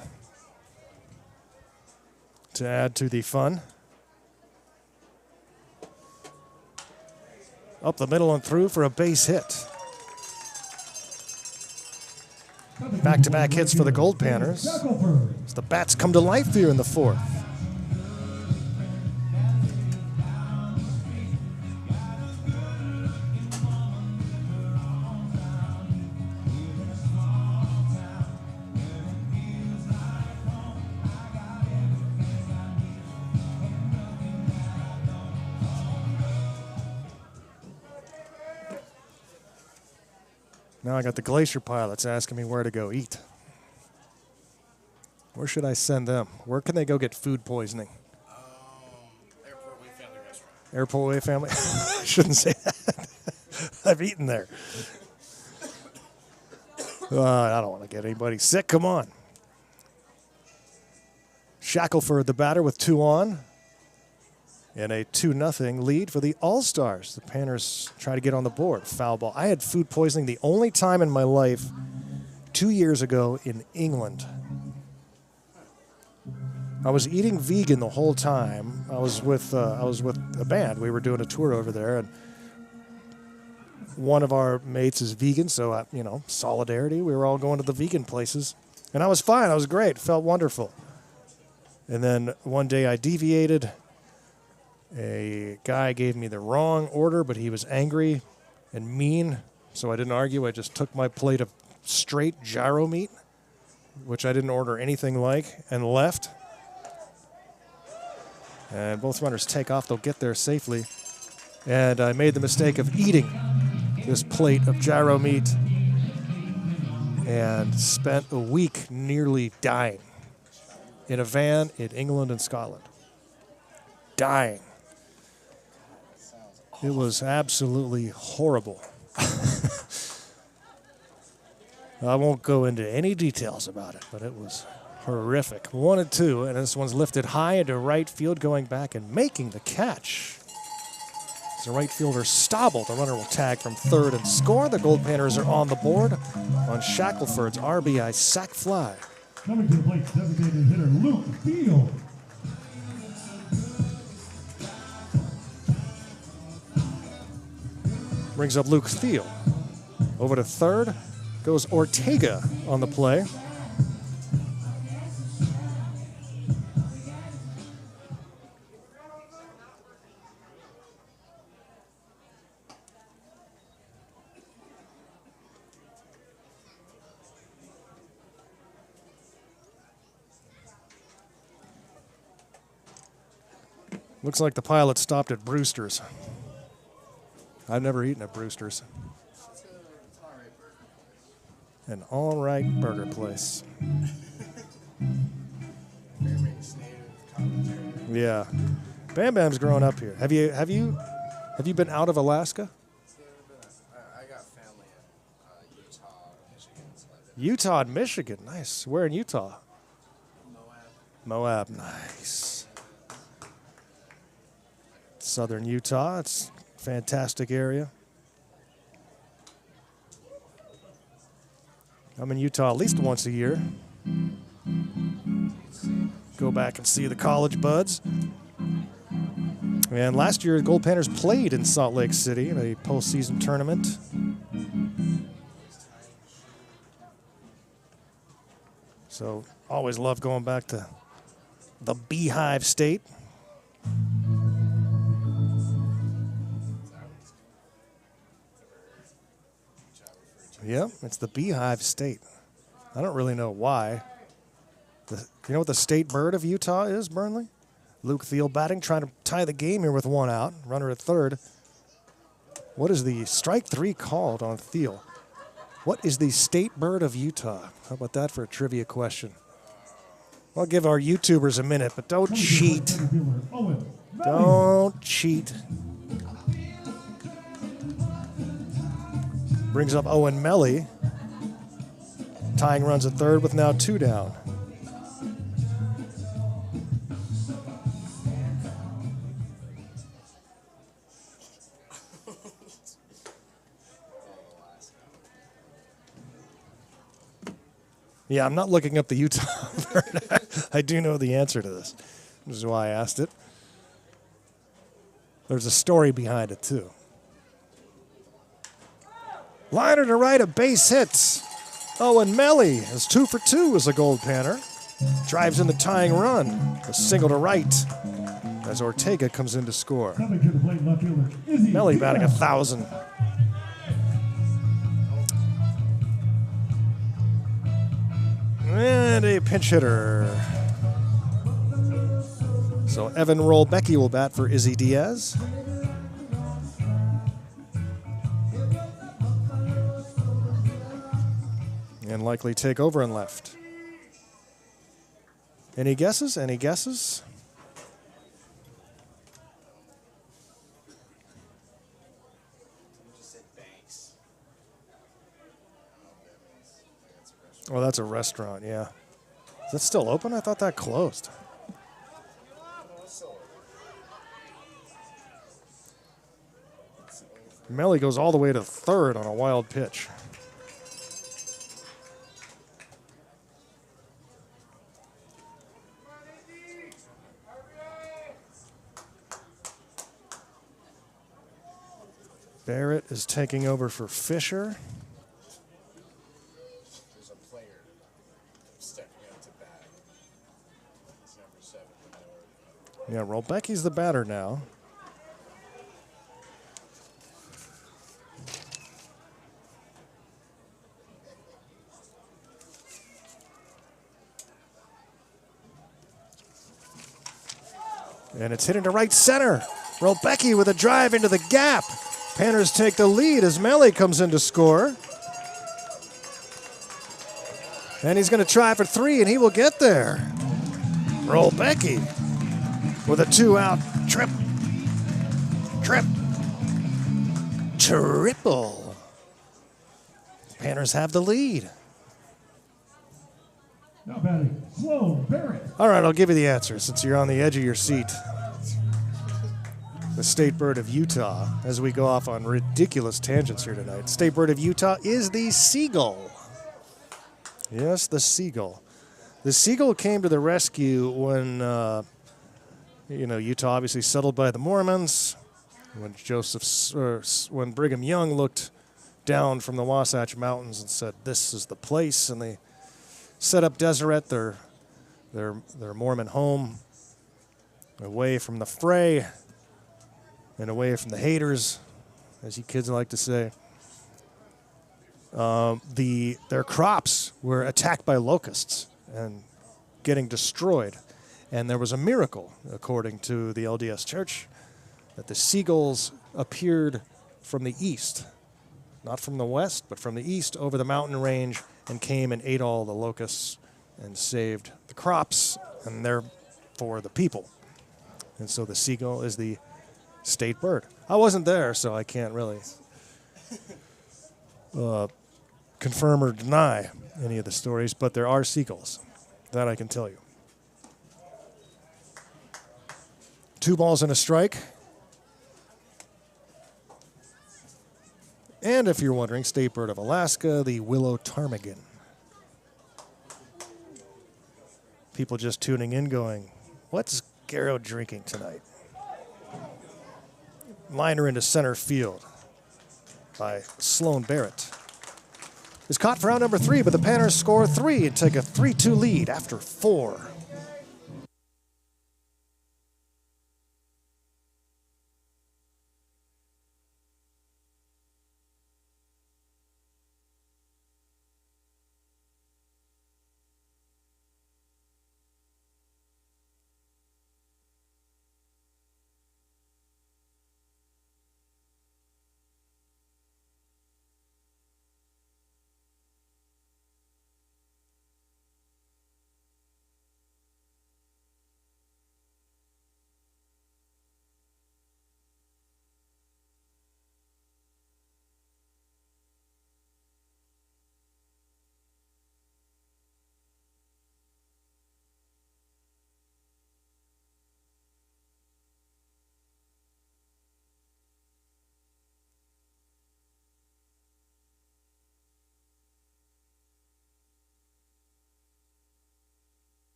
to add to the fun. Up the middle and through for a base hit. Back-to-back hits for the Goldpanners as the bats come to life here in the fourth. Now I got the Glacier pilots asking me where to go eat. Where should I send them? Where can they go get food poisoning? Airport Way Family Restaurant. Airport Way Family? I shouldn't say that. I've eaten there. I don't want to get anybody sick. Come on. Shackelford, the batter, with 2 on. And a 2-0 lead for the All-Stars. The Panners try to get on the board. Foul ball. I had food poisoning the only time in my life 2 years ago in England. I was eating vegan the whole time. I was with a band. We were doing a tour over there, and one of our mates is vegan, so solidarity. We were all going to the vegan places, and I was fine. I was great. Felt wonderful. And then one day I deviated. A guy gave me the wrong order, but he was angry and mean, so I didn't argue. I just took my plate of straight gyro meat, which I didn't order anything like, and left. And both runners take off. They'll get there safely. And I made the mistake of eating this plate of gyro meat and spent a week nearly dying in a van in England and Scotland. Dying. It was absolutely horrible. I won't go into any details about it, but it was horrific. 1-2, and this one's lifted high into right field, going back and making the catch. As the right fielder Stobble, the runner will tag from third and score. The Goldpanners are on the board on Shackelford's RBI sac fly. Coming to the plate, designated hitter Luke Field. Brings up Luke Thiel. Over to third goes Ortega on the play. Looks like the pilot stopped at Brewster's. I've never eaten at Brewster's. An all right burger place. Fairbanks native commentary. Yeah, Bam Bam's growing up here. Have you been out of Alaska? I got family in Utah, Michigan. So Utah and Michigan, nice. Where in Utah? Moab. Moab, nice. Southern Utah, it's a fantastic area. I'm in Utah at least once a year. Go back and see the college buds. And last year, the Goldpanners played in Salt Lake City in a postseason tournament. So always love going back to the Beehive State. Yep, it's the Beehive State. I don't really know why. You know what the state bird of Utah is, Burnley? Luke Thiel batting, trying to tie the game here with 1 out. Runner at third. What is the strike 3 called on Thiel? What is the state bird of Utah? How about that for a trivia question? I'll give our YouTubers a minute, but don't cheat. Don't cheat. Brings up Owen Melly. Tying runs at third with now 2 down. Yeah, I'm not looking up the Utah bird. I do know the answer to this. This is why I asked it. There's a story behind it, too. Liner to right, a base hit. Owen Melly is 2 for 2 as a Goldpanner. Drives in the tying run. A single to right as Ortega comes in to score. Coming to the plate, left fielder Izzy Melly batting Diaz. 1,000. And a pinch hitter. So Evan Rollbecky will bat for Izzy Diaz. And likely take over and left. Any guesses? Any guesses? Just said Banks. Oh, that's a restaurant, yeah. Is that still open? I thought that closed. Melly goes all the way to third on a wild pitch. Barrett is taking over for Fisher. There's a player stepping out to bat. It's number 7. Yeah, Rolbecki's the batter now. And it's hit into right center. Rolbecki with a drive into the gap. Panners take the lead as Melly comes in to score. And he's going to try for 3, and he will get there. Rolbecki with a 2-out triple. Panners have the lead. Now batting, Sloan Barrett. All right, I'll give you the answer since you're on the edge of your seat. The state bird of Utah, as we go off on ridiculous tangents here tonight. State bird of Utah is the seagull. Yes, the seagull. The seagull came to the rescue when, Utah obviously settled by the Mormons. When Brigham Young looked down from the Wasatch Mountains and said, "This is the place," and they set up Deseret, their Mormon home, away from the fray and away from the haters, as you kids like to say. Their crops were attacked by locusts and getting destroyed. And there was a miracle, according to the LDS Church, that the seagulls appeared from the east, not from the west, but from the east over the mountain range, and came and ate all the locusts and saved the crops and therefore the people. And so the seagull is the state bird. I wasn't there, so I can't really confirm or deny any of the stories, but there are seagulls. That I can tell you. 2 balls and a strike. And if you're wondering, state bird of Alaska, the willow ptarmigan. People just tuning in going, what's Garrow drinking tonight? Liner into center field by Sloan Barrett. Is caught for out number 3, but the Panners score 3 and take a 3-2 lead after 4.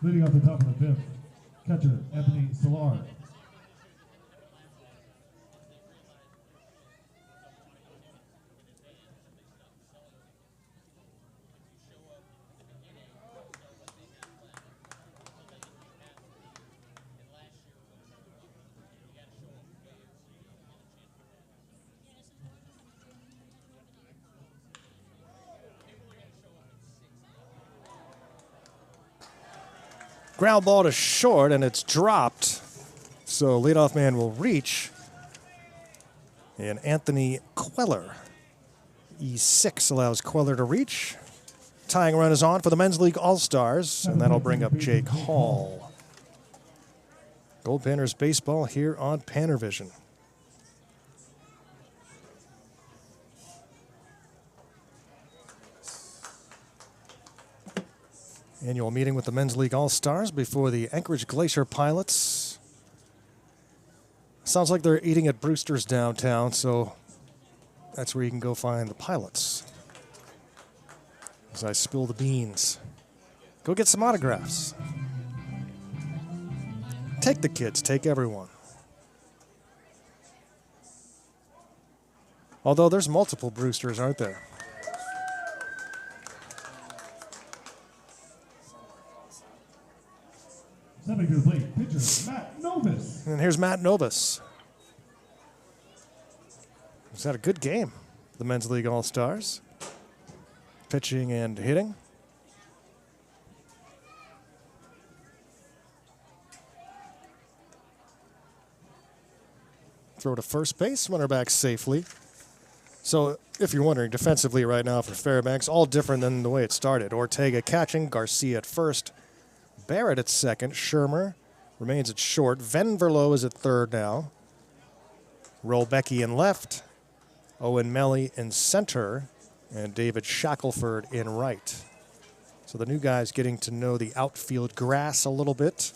Leading off the top of the 5th, catcher Anthony Solar. Ground ball to short, and it's dropped. So leadoff man will reach. And Anthony Queller. E6 allows Queller to reach. Tying run is on for the Men's League All-Stars, and that'll bring up Jake Hall. Goldpanners baseball here on PannerVision. Annual meeting with the Men's League All-Stars before the Anchorage Glacier Pilots. Sounds like they're eating at Brewster's downtown, so that's where you can go find the Pilots. As I spill the beans. Go get some autographs. Take the kids, take everyone. Although there's multiple Brewsters, aren't there? Stepping to the plate, pitcher Matt Novus. And here's Matt Novus. He's had a good game, the Men's League All-Stars. Pitching and hitting. Throw to first base, runner back safely. So, if you're wondering, defensively right now for Fairbanks, all different than the way it started. Ortega catching, Garcia at first, Barrett at second, Shermer remains at short, Venverlo is at third now. Rolbecki in left, Owen Melly in center, and David Shackelford in right. So the new guys getting to know the outfield grass a little bit.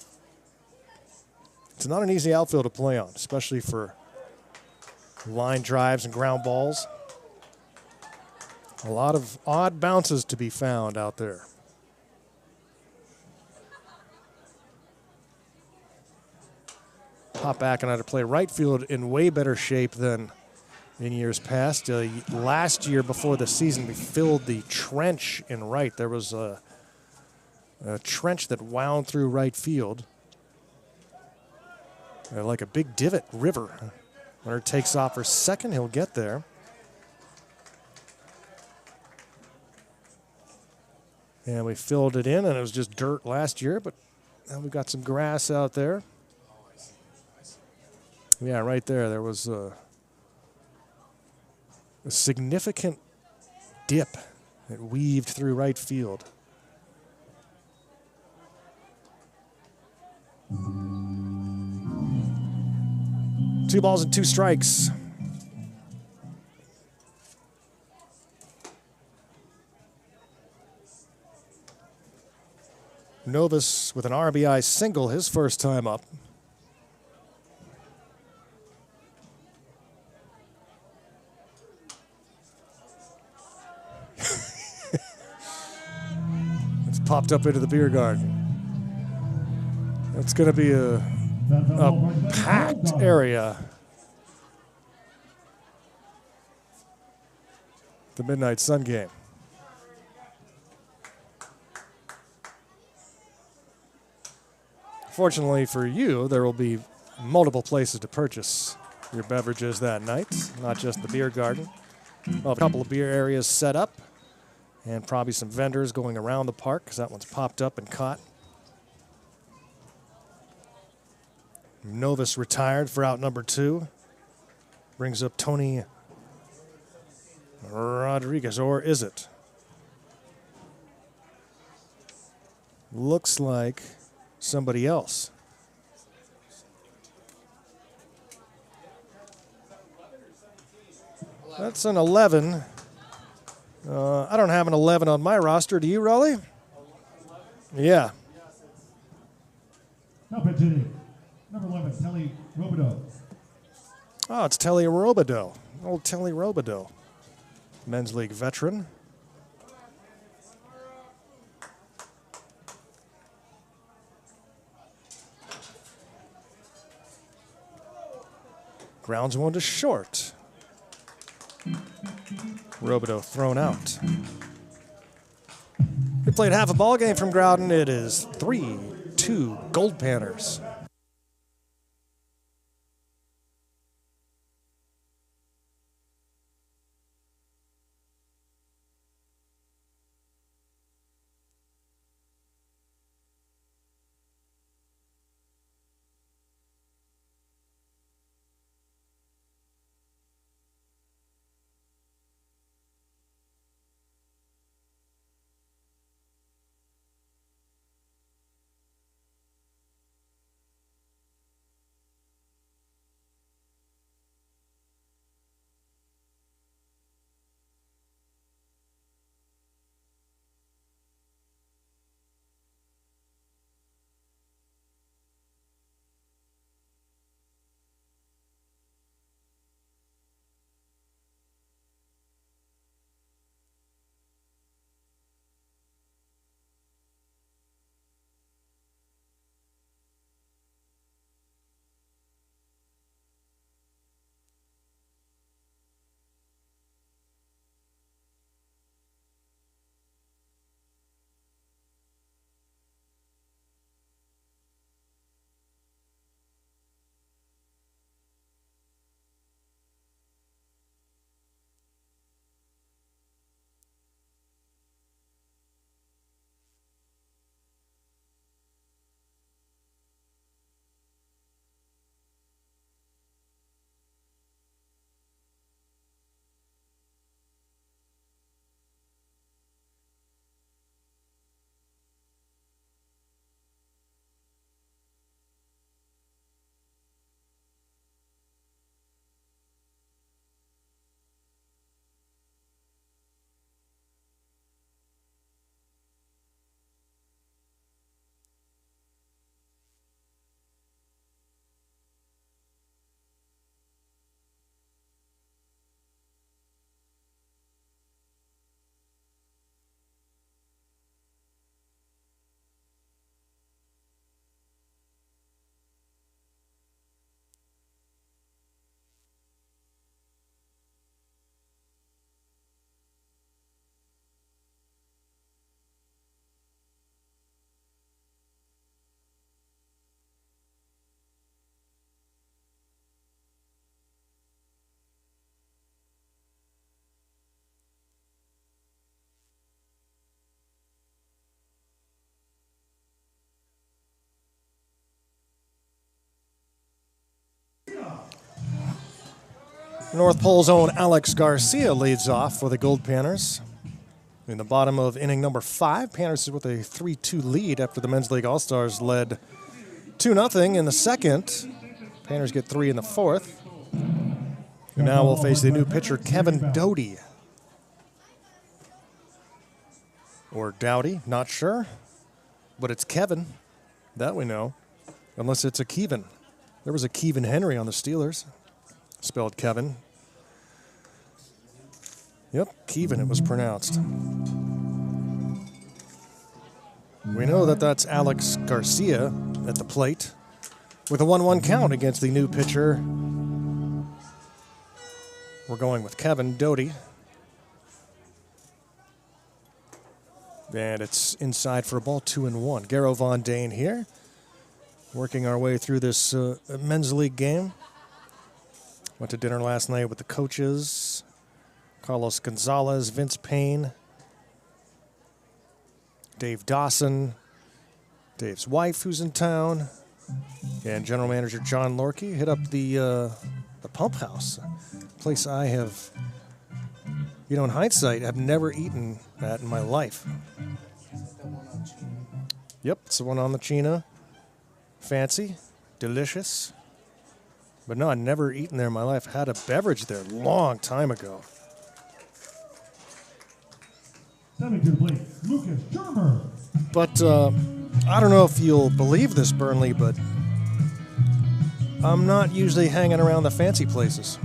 It's not an easy outfield to play on, especially for line drives and ground balls. A lot of odd bounces to be found out there. Pop back and I had to play right field in way better shape than in years past. Last year before the season, we filled the trench in right. There was a trench that wound through right field. Like a big divot river. Runner takes off for second, he'll get there. And we filled it in, and it was just dirt last year, but now we've got some grass out there. Yeah, right there, there was a significant dip that weaved through right field. Two balls and two strikes. Novus with an RBI single his first time up. It's popped up into the beer garden. It's going to be a packed area. The Midnight Sun game. Fortunately for you, there will be multiple places to purchase your beverages that night, not just the beer garden. We'll have a couple of beer areas set up and probably some vendors going around the park because that one's popped up and caught. Novus retired for out number 2. Brings up Tony Rodriguez, or is it? Looks like somebody else. That's an 11. I don't have an 11 on my roster. Do you, Raleigh? Yeah. Now pitching, number 11, Telly Robideau. Oh, it's Telly Robideau. Old Telly Robideau. Men's League veteran. Grounds one to short. Robideau thrown out. We played half a ball game from Growden. It is 3-2 Goldpanners. North Pole's own Alex Garcia leads off for the Goldpanners. In the bottom of inning number 5, Panners is with a 3-2 lead after the Men's League All-Stars led 2-0 in the second. Panners get 3 in the fourth. And now we'll face the new pitcher, Kevin Doty. Or Dowdy, not sure. But it's Kevin. That we know. Unless it's a Kevin. There was a Kevin Henry on the Steelers. Spelled Kevin. Yep, Kevin it was pronounced. We know that that's Alex Garcia at the plate with a 1-1 count against the new pitcher. We're going with Kevin Doty. And it's inside for a ball, 2-1. Garo Von Dane here, working our way through this men's league game. Went to dinner last night with the coaches, Carlos Gonzalez, Vince Payne, Dave Dawson, Dave's wife who's in town, and general manager John Lorkey. Hit up the Pump House, a place I have, you know, in hindsight, have never eaten at in my life. Yep, it's the one on the Chena. Fancy, delicious. But no, I'd never eaten there in my life. Had a beverage there a long time ago. Stepping to the plate, Lucas Shermer. But I don't know if you'll believe this, Burnley, but I'm not usually hanging around the fancy places.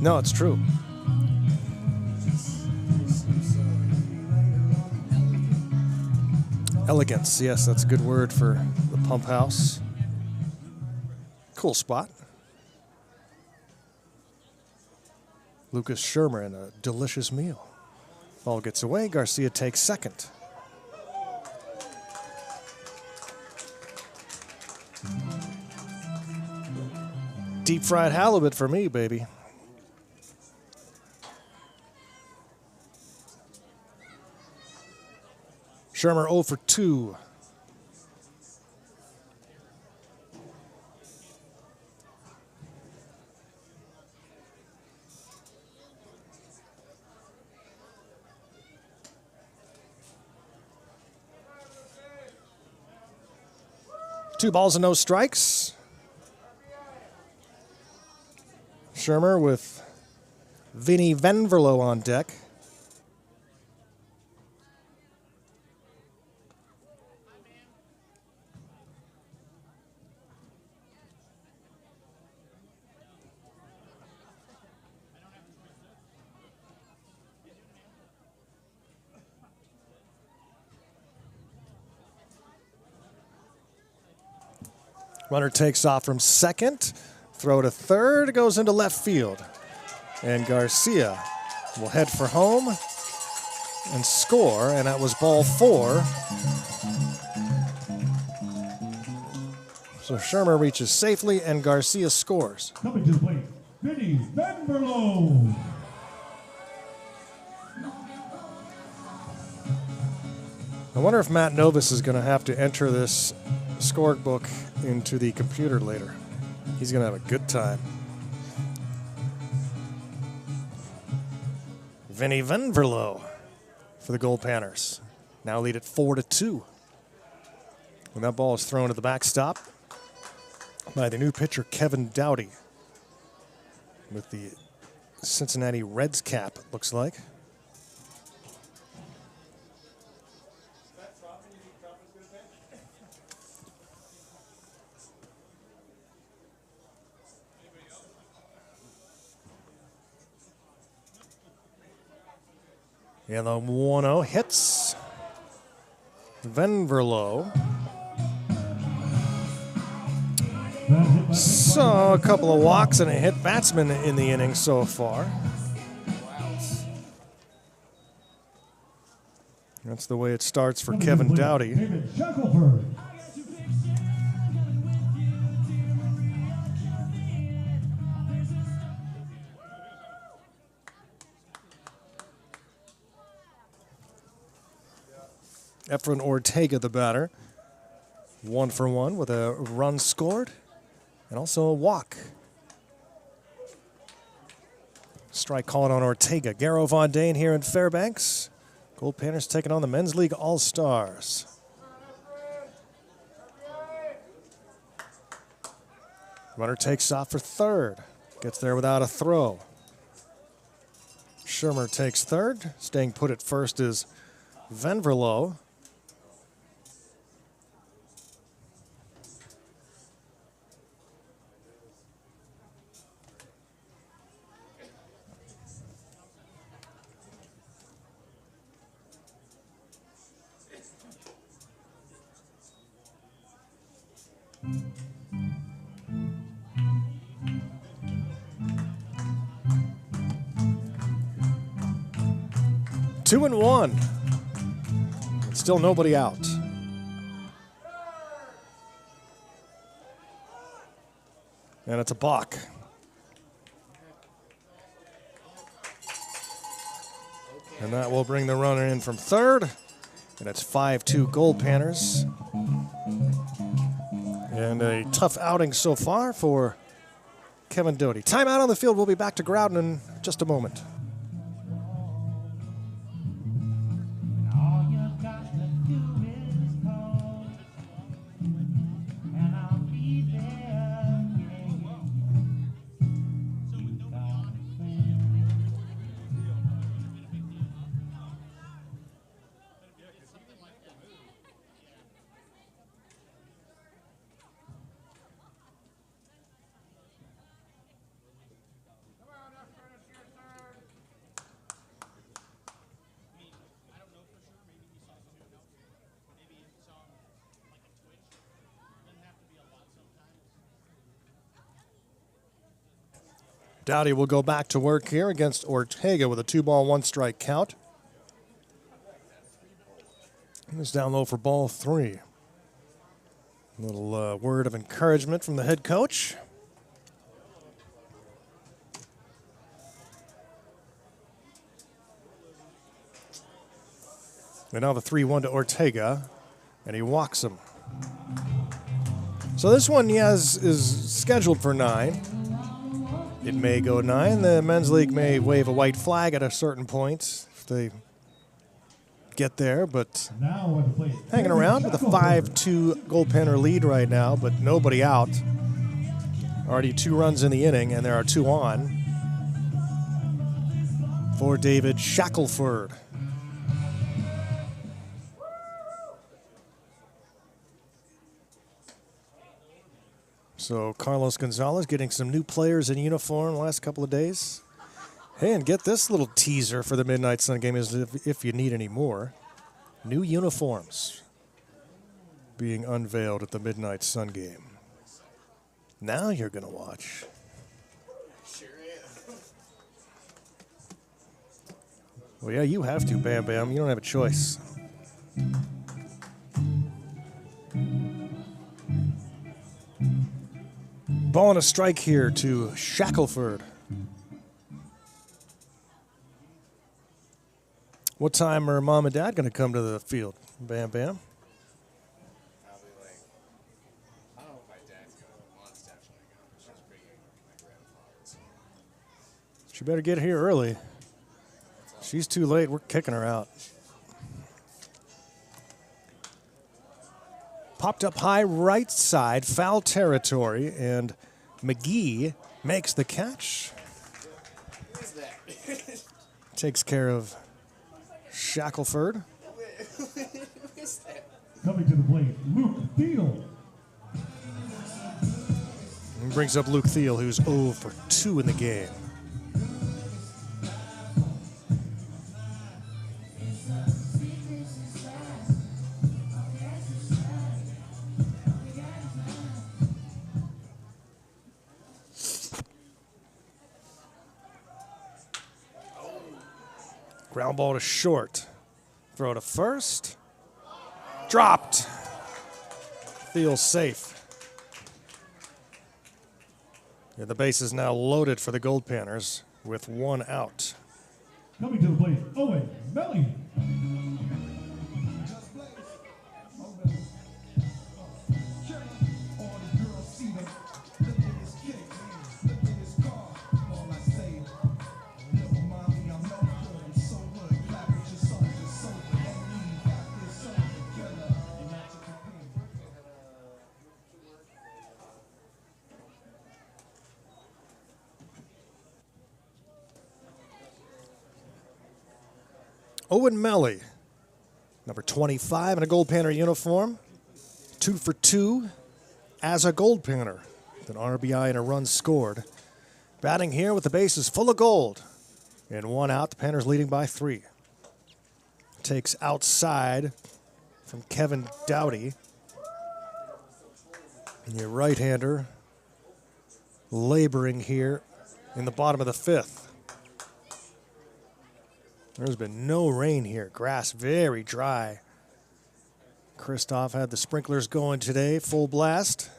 No, it's true. Elegance, yes, that's a good word for the Pump House. Cool spot. Lucas Shermer and a delicious meal. Ball gets away, Garcia takes second. Deep fried halibut for me, baby. Shermer 0 for 2. Two balls and no strikes. Shermer with Vinny Venverlo on deck. Runner takes off from second. Throw to third, goes into left field. And Garcia will head for home and score, and that was ball 4. So Shermer reaches safely, and Garcia scores. Coming to the plate, Vinny Venverlo. I wonder if Matt Novus is going to have to enter this scorebook into the computer later. He's going to have a good time. Vinny Venverlo for the Goldpanners. Now lead at 4-2. When that ball is thrown to the backstop by the new pitcher, Kevin Dowdy, with the Cincinnati Reds cap, it looks like. And the 1-0 hits Venverlo. So a couple of walks and a hit batsman in the inning so far. That's the way it starts for Kevin Dowdy. David Shackelford. Efren Ortega, the batter. 1 for 1 with a run scored and also a walk. Strike calling on Ortega. Garrow Von Dane here in Fairbanks. Goldpanners taking on the Men's League All-Stars. Runner takes off for third. Gets there without a throw. Shermer takes third. Staying put at first is Venverlo. Two and one. Still nobody out. And it's a balk. And that will bring the runner in from third. And it's 5-2 Goldpanners. And a tough outing so far for Kevin Doty. Timeout on the field. We'll be back to Growden in just a moment. Dowdy will go back to work here against Ortega with a 2-ball, 1-strike count. He's down low for ball 3. A little word of encouragement from the head coach. And now the 3-1 to Ortega, and he walks him. So this one, yes, is scheduled for 9. It may go 9. The men's league may wave a white flag at a certain point if they get there, but hanging around with a 5-2 Goldpanner lead right now, but nobody out. Already 2 runs in the inning, and there are 2 on for David Shackelford. So Carlos Gonzalez getting some new players in uniform the last couple of days. Hey, and get this little teaser for the Midnight Sun game is if you need any more. New uniforms being unveiled at the Midnight Sun game. Now you're going to watch. Sure am. Well, yeah, you have to, Bam Bam. You don't have a choice. Ball and a strike here to Shackelford. What time are Mom and Dad going to come to the field? Bam Bam. Probably like, I don't know if my dad's going. Mom's definitely going. She's bringing my grandfather. She better get here early. She's too late. We're kicking her out. Popped up high right side, foul territory, and McGee makes the catch. Who is that? Takes care of Shackelford. Who is that? Coming to the plate, Luke Thiel. And brings up Luke Thiel, who's 0 for 2 in the game. Ground ball to short. Throw to first. Dropped. Feels safe. Yeah, the base is now loaded for the Goldpanners with 1 out. Coming to the plate, Owen Melly. Owen Melly, number 25 in a Goldpanner uniform. 2 for 2 as a Goldpanner. With an RBI and a run scored. Batting here with the bases full of gold. And 1 out, the Panners leading by 3. Takes outside from Kevin Dowdy. And your right-hander laboring here in the bottom of the 5th. There's been no rain here. Grass very dry. Christoph had the sprinklers going today, full blast.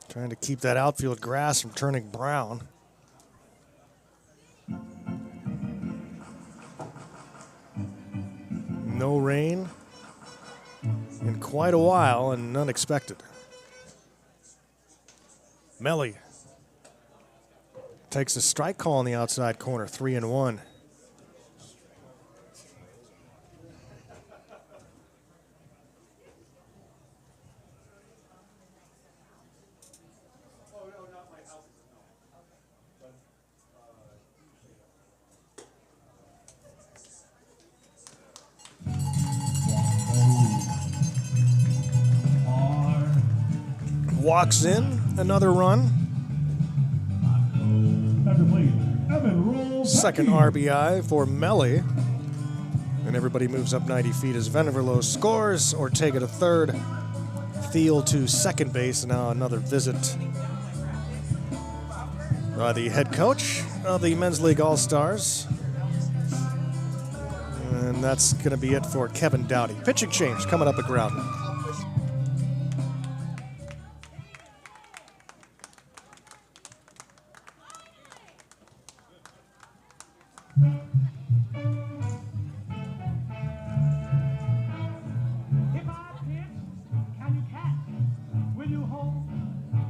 Trying to keep that outfield grass from turning brown. No rain in quite a while and unexpected. Melly takes a strike call on the outside corner, 3-1. Walks in, another run. After plate, Evan rolls. Second RBI for Melly. And everybody moves up 90 feet as Veneverlo scores. Ortega to third. Thiel to second base. And now another visit by the head coach of the Men's League All-Stars. And that's going to be it for Kevin Dowdy. Pitching change coming up at Growden. If I pitch, can you catch? Will you hold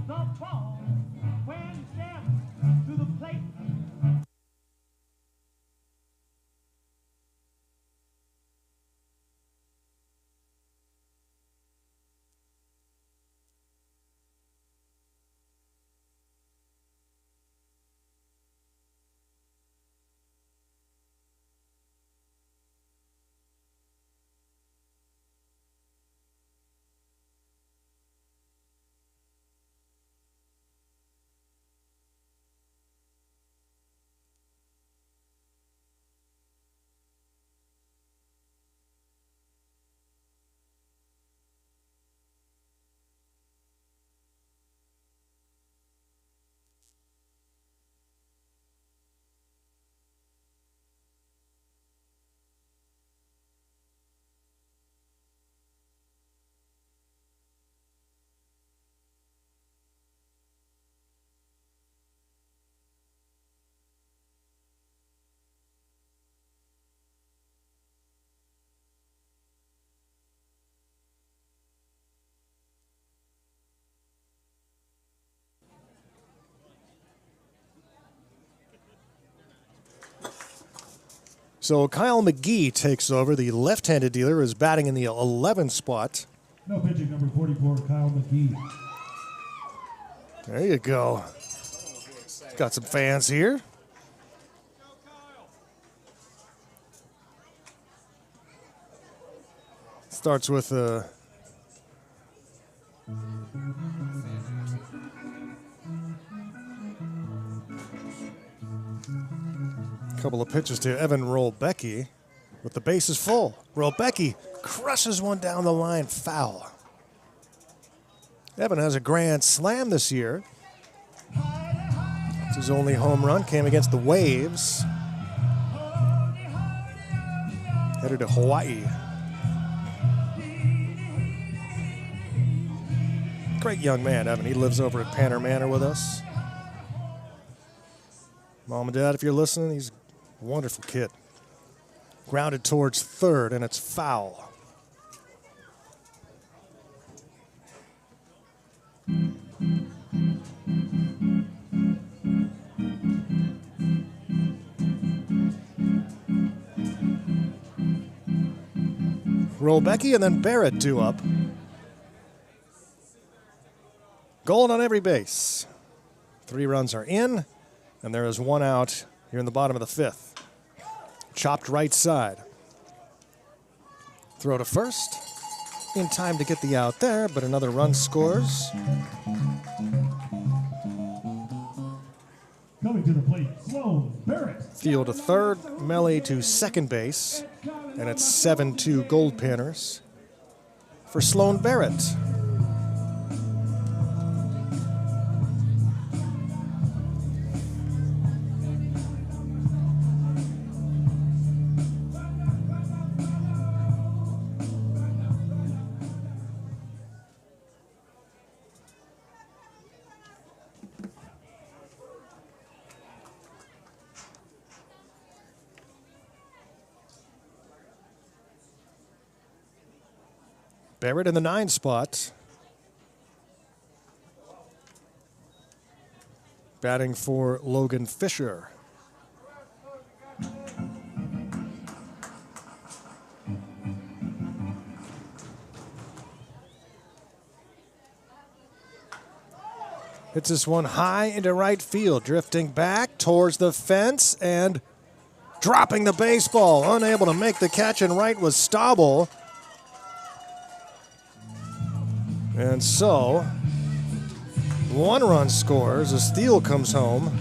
the ball when you step to the plate? So Kyle McGee takes over. The left-handed dealer is batting in the 11th spot. No pitching, number 44, Kyle McGee. There you go. Got some fans here. Starts with a couple of pitches to Evan Rolbecki with the bases full. Rolbecki crushes one down the line, foul. Evan has a grand slam this year. It's his only home run, came against the Waves. Headed to Hawaii. Great young man, Evan. He lives over at Panner Manor with us. Mom and Dad, if you're listening, he's a wonderful kid. Grounded towards third, and it's foul. Rolbecki and then Barrett due up. Gold on every base. 3 runs are in, and there is 1 out here in the bottom of the 5th. chopped right side. Throw to first. In time to get the out there, but another run scores. Coming to the plate, Sloan Barrett. Field to third, Melly to second base, and it's 7-2 Goldpanners for Sloan Barrett. Barrett in the 9 spot. Batting for Logan Fisher. Hits this one high into right field, drifting back towards the fence and dropping the baseball. Unable to make the catch in right was Staubel. And so, 1 run scores, a steal comes home.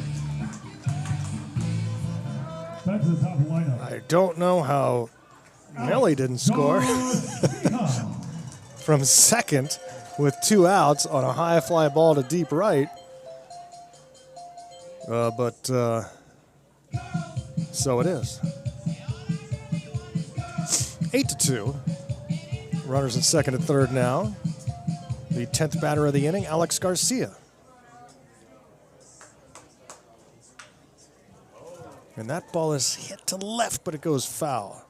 Back to the top of the lineup. I don't know how Melly didn't score from second with 2 outs on a high fly ball to deep right. But so it is. 8-2. Runners in second and third now. The 10th batter of the inning, Alex Garcia. And that ball is hit to left, but it goes foul.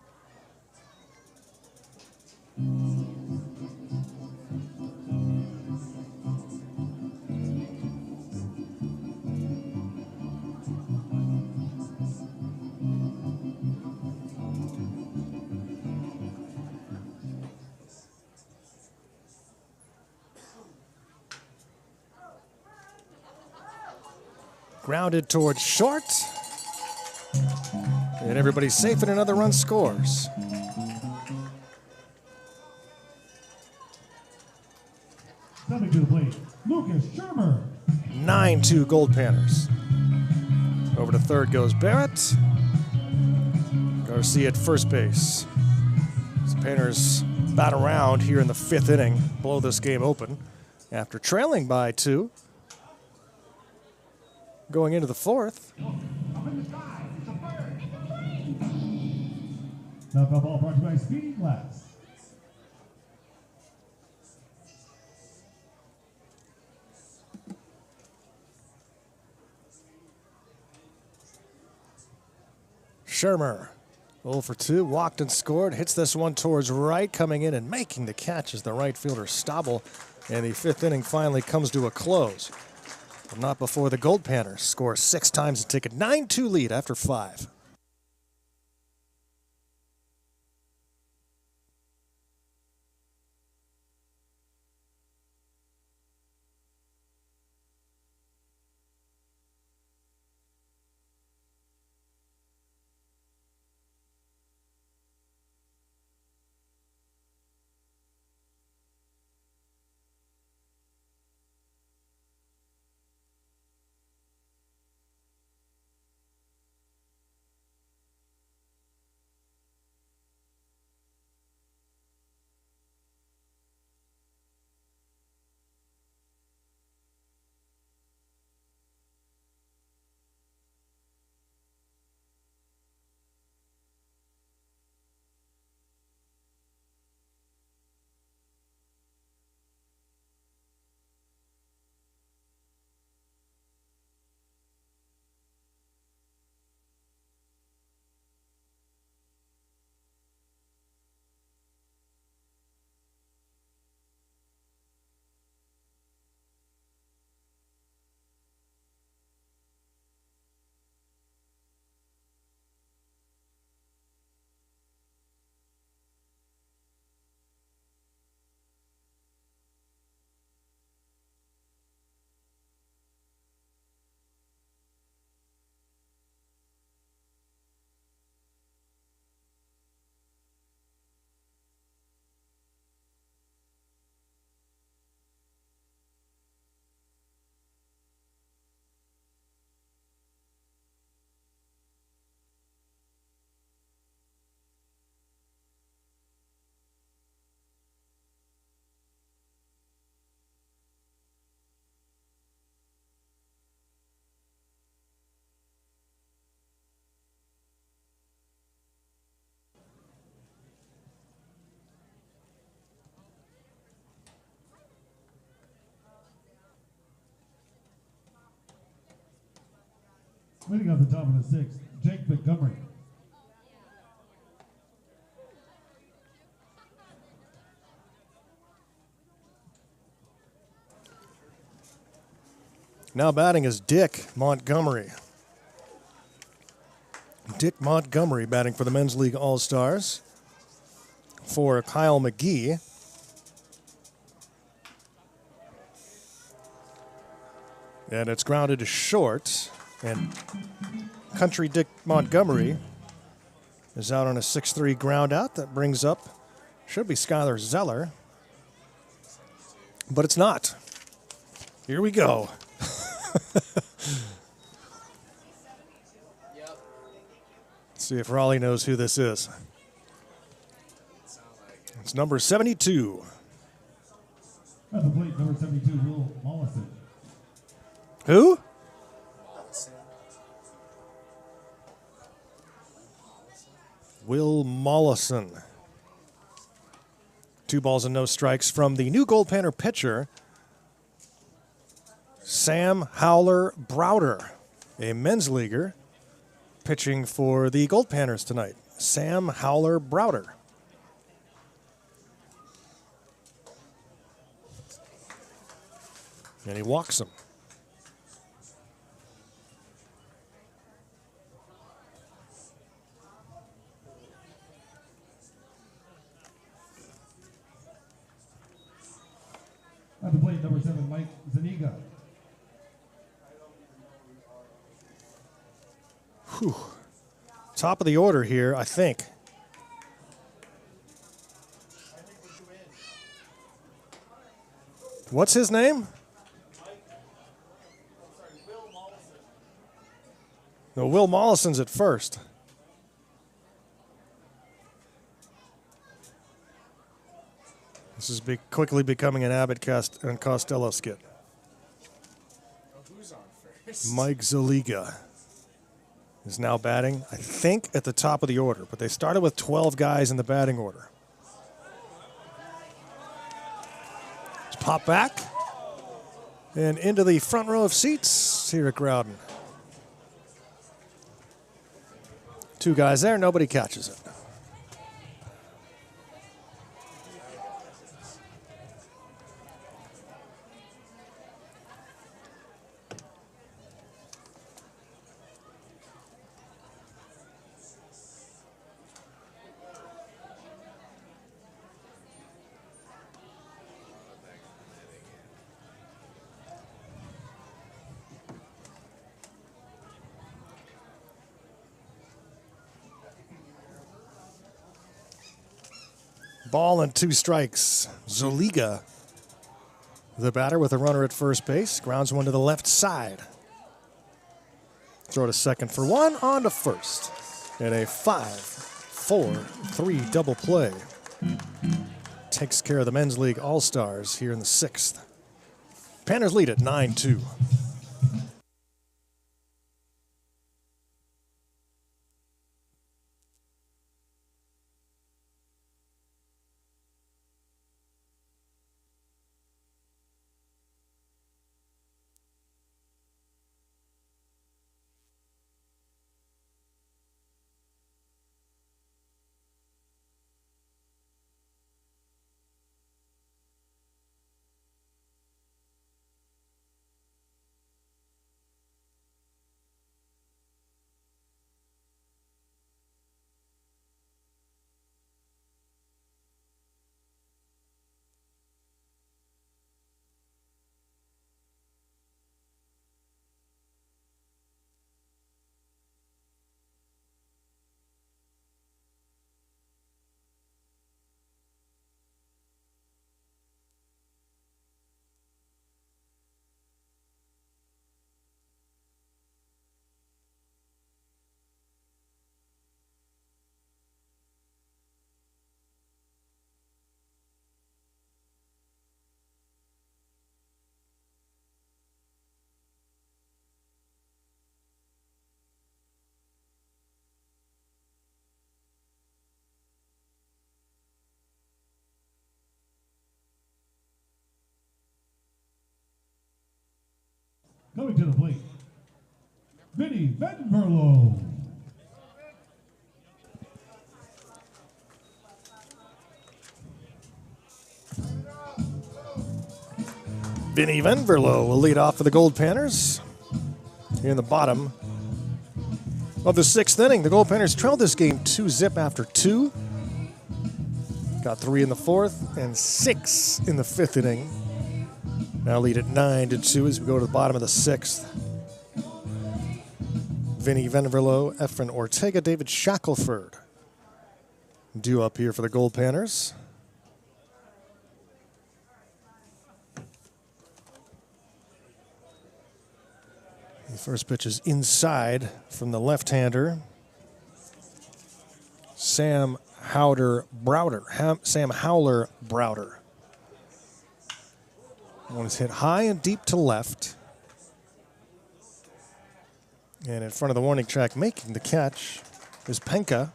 Grounded towards short. And everybody's safe and another run scores. Coming to the plate, Lucas Shermer. 9-2 Goldpanners. Over to third goes Barrett. Garcia at first base. As Panners bat around here in the 5th inning, blow this game open after trailing by 2. Going into the 4th. Now the ball brought to you by Speedy Glass. Shermer, 0 for 2, walked and scored, hits this one towards right, coming in and making the catch as the right fielder Staubel, and the 5th inning finally comes to a close. But not before the Goldpanners score 6 times to take a 9-2 lead after 5. Leading off the top of the sixth, Jake Montgomery. Now batting is Dick Montgomery. Dick Montgomery batting for the Men's League All-Stars for Kyle McGee. And it's grounded to short. And Country Dick Montgomery is out on a 6-3 ground out. That brings up, should be Skylar Zeller. But it's not. Here we go. Yep. Let's see if Raleigh knows who this is. Sound like it. It's number 72. At the plate, number 72, Will Mollison. Who? Mollison. Will Mollison. 2 balls and no strikes from the new Goldpanner pitcher, Sam Howler Browder, a men's leaguer, pitching for the Goldpanners tonight. Sam Howler Browder. And he walks him. At the plate, number 7, Mike Zaniga. Whew. Top of the order here, I think. What's his name? No, Will Mollison's at first. This is quickly becoming an Abbott and Costello skit. Oh, who's on first? Mike Zaliga is now batting, I think, at the top of the order, but they started with 12 guys in the batting order. Let's pop back and into the front row of seats here at Growden. 2 guys there, nobody catches it. Ball and 2 strikes. Zoliga, the batter with a runner at first base, grounds one to the left side. Throw to second for 1, on to first. And a 5-4-3 double play. Takes care of the Men's League All-Stars here in the 6th. Panners lead at 9-2. Coming to the plate, Vinny Venverlo. Vinny Venverlo will lead off for the Goldpanners. Here in the bottom of the 6th inning, the Goldpanners trailed this game 2-0 after 2. Got 3 in the 4th and 6 in the 5th inning. Now lead at 9-2 as we go to the bottom of the 6th. Vinny Venverlo, Efren Ortega, David Shackelford due up here for the Goldpanners. The first pitch is inside from the left-hander, Sam Howler Browder. One is hit high and deep to left. And in front of the warning track making the catch is Penka.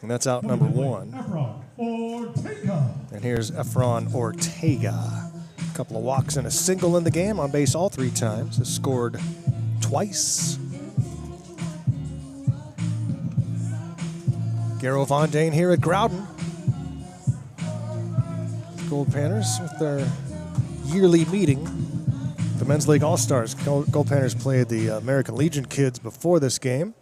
And that's out number 1. Efron Ortega. And here's Efron Ortega. A couple of walks and a single in the game, on base all 3 times. Has scored twice. Garo Von Dane here at Growden. Goldpanners with their yearly meeting. The Men's League All-Stars. Goldpanners played the American Legion kids before this game.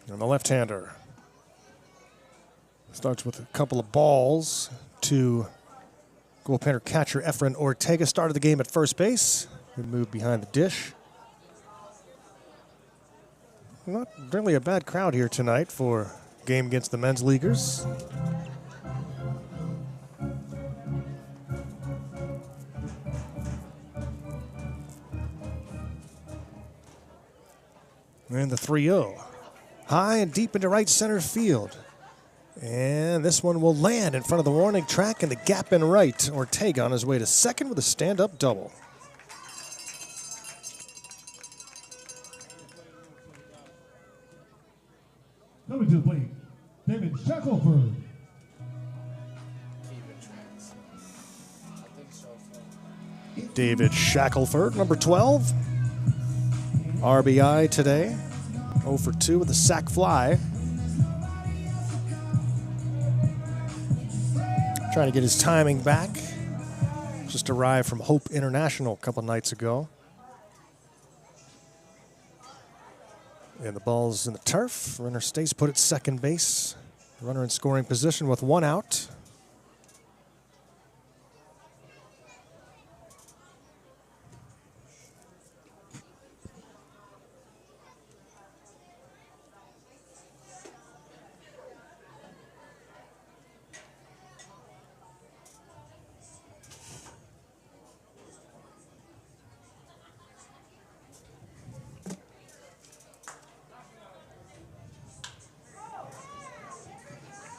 And the left-hander starts with a couple of balls to Goldpanner catcher Efren Ortega. Started the game at first base. Good move behind the dish. Not really a bad crowd here tonight for a game against the men's leaguers. And the 3-0. High and deep into right center field. And this one will land in front of the warning track in the gap in right. Ortega on his way to second with a stand-up double. Coming to the plate, David Shackelford. David Shackelford, number 12. RBI today. 0 for 2 with a sac fly. Trying to get his timing back. Just arrived from Hope International a couple nights ago. And the ball's in the turf. Runner stays put at second base. Runner in scoring position with 1 out.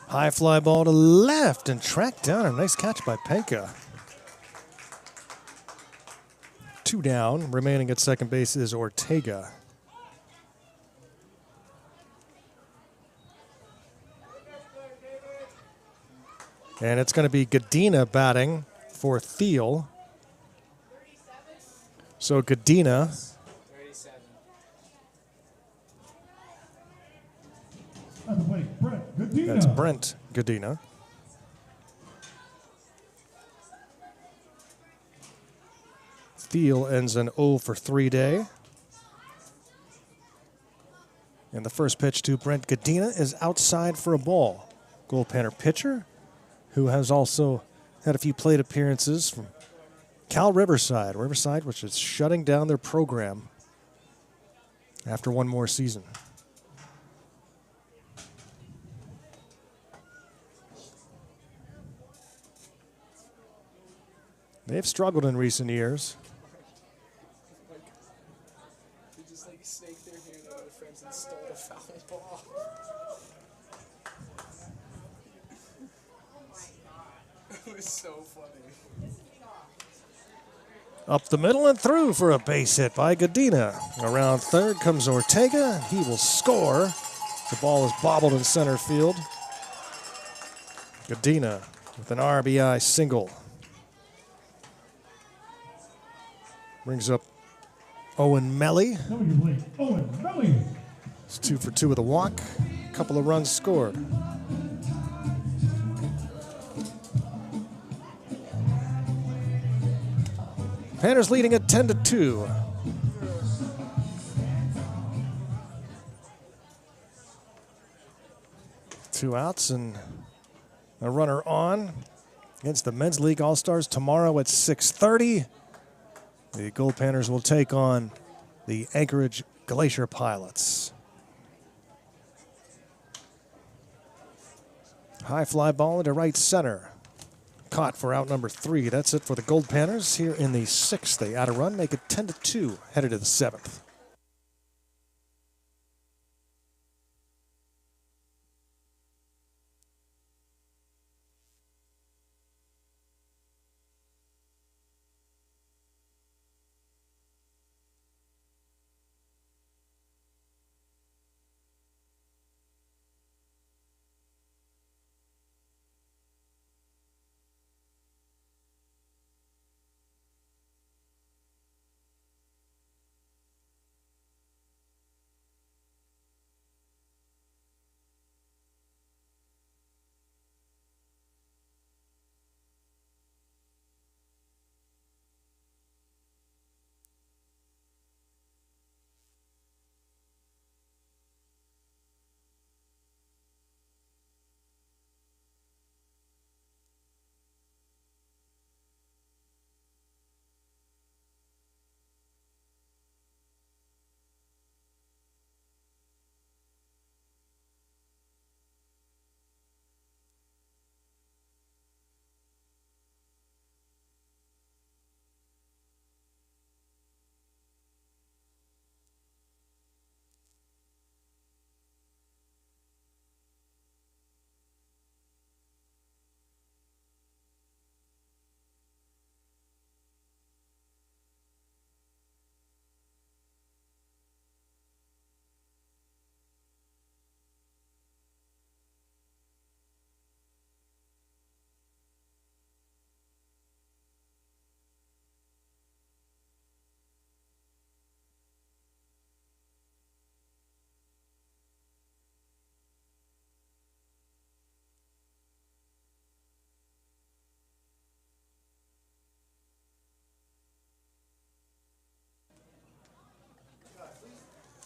High fly ball to left and tracked down. A nice catch by Penka. 2 down. Remaining at second base is Ortega. And it's going to be Godina batting for Thiel. So Godina. 37. At the plate, Brent Godina. That's Brent Godina. Thiel ends an 0 for 3 day. And the first pitch to Brent Godina is outside for a ball. Goldpanner pitcher, who has also had a few plate appearances from Cal Riverside. Riverside, which is shutting down their program after one more season. They've struggled in recent years. They just like snaked their hand out of their friends and stole the foul ball. It was so funny. Up the middle and through for a base hit by Godina. Around third comes Ortega. He will score. The ball is bobbled in center field. Godina with an RBI single. Brings up Owen Melly. Owen Melly. It's 2 for 2 with a walk. A couple of runs scored. Panners leading at 10-2. Two outs and a runner on against the Men's League All-Stars tomorrow at 6:30. The Goldpanners will take on the Anchorage Glacier Pilots. High fly ball into right center. Caught for out number 3. That's it for the Goldpanners here in the 6th. They add a run, make it 10-2, headed to the 7th.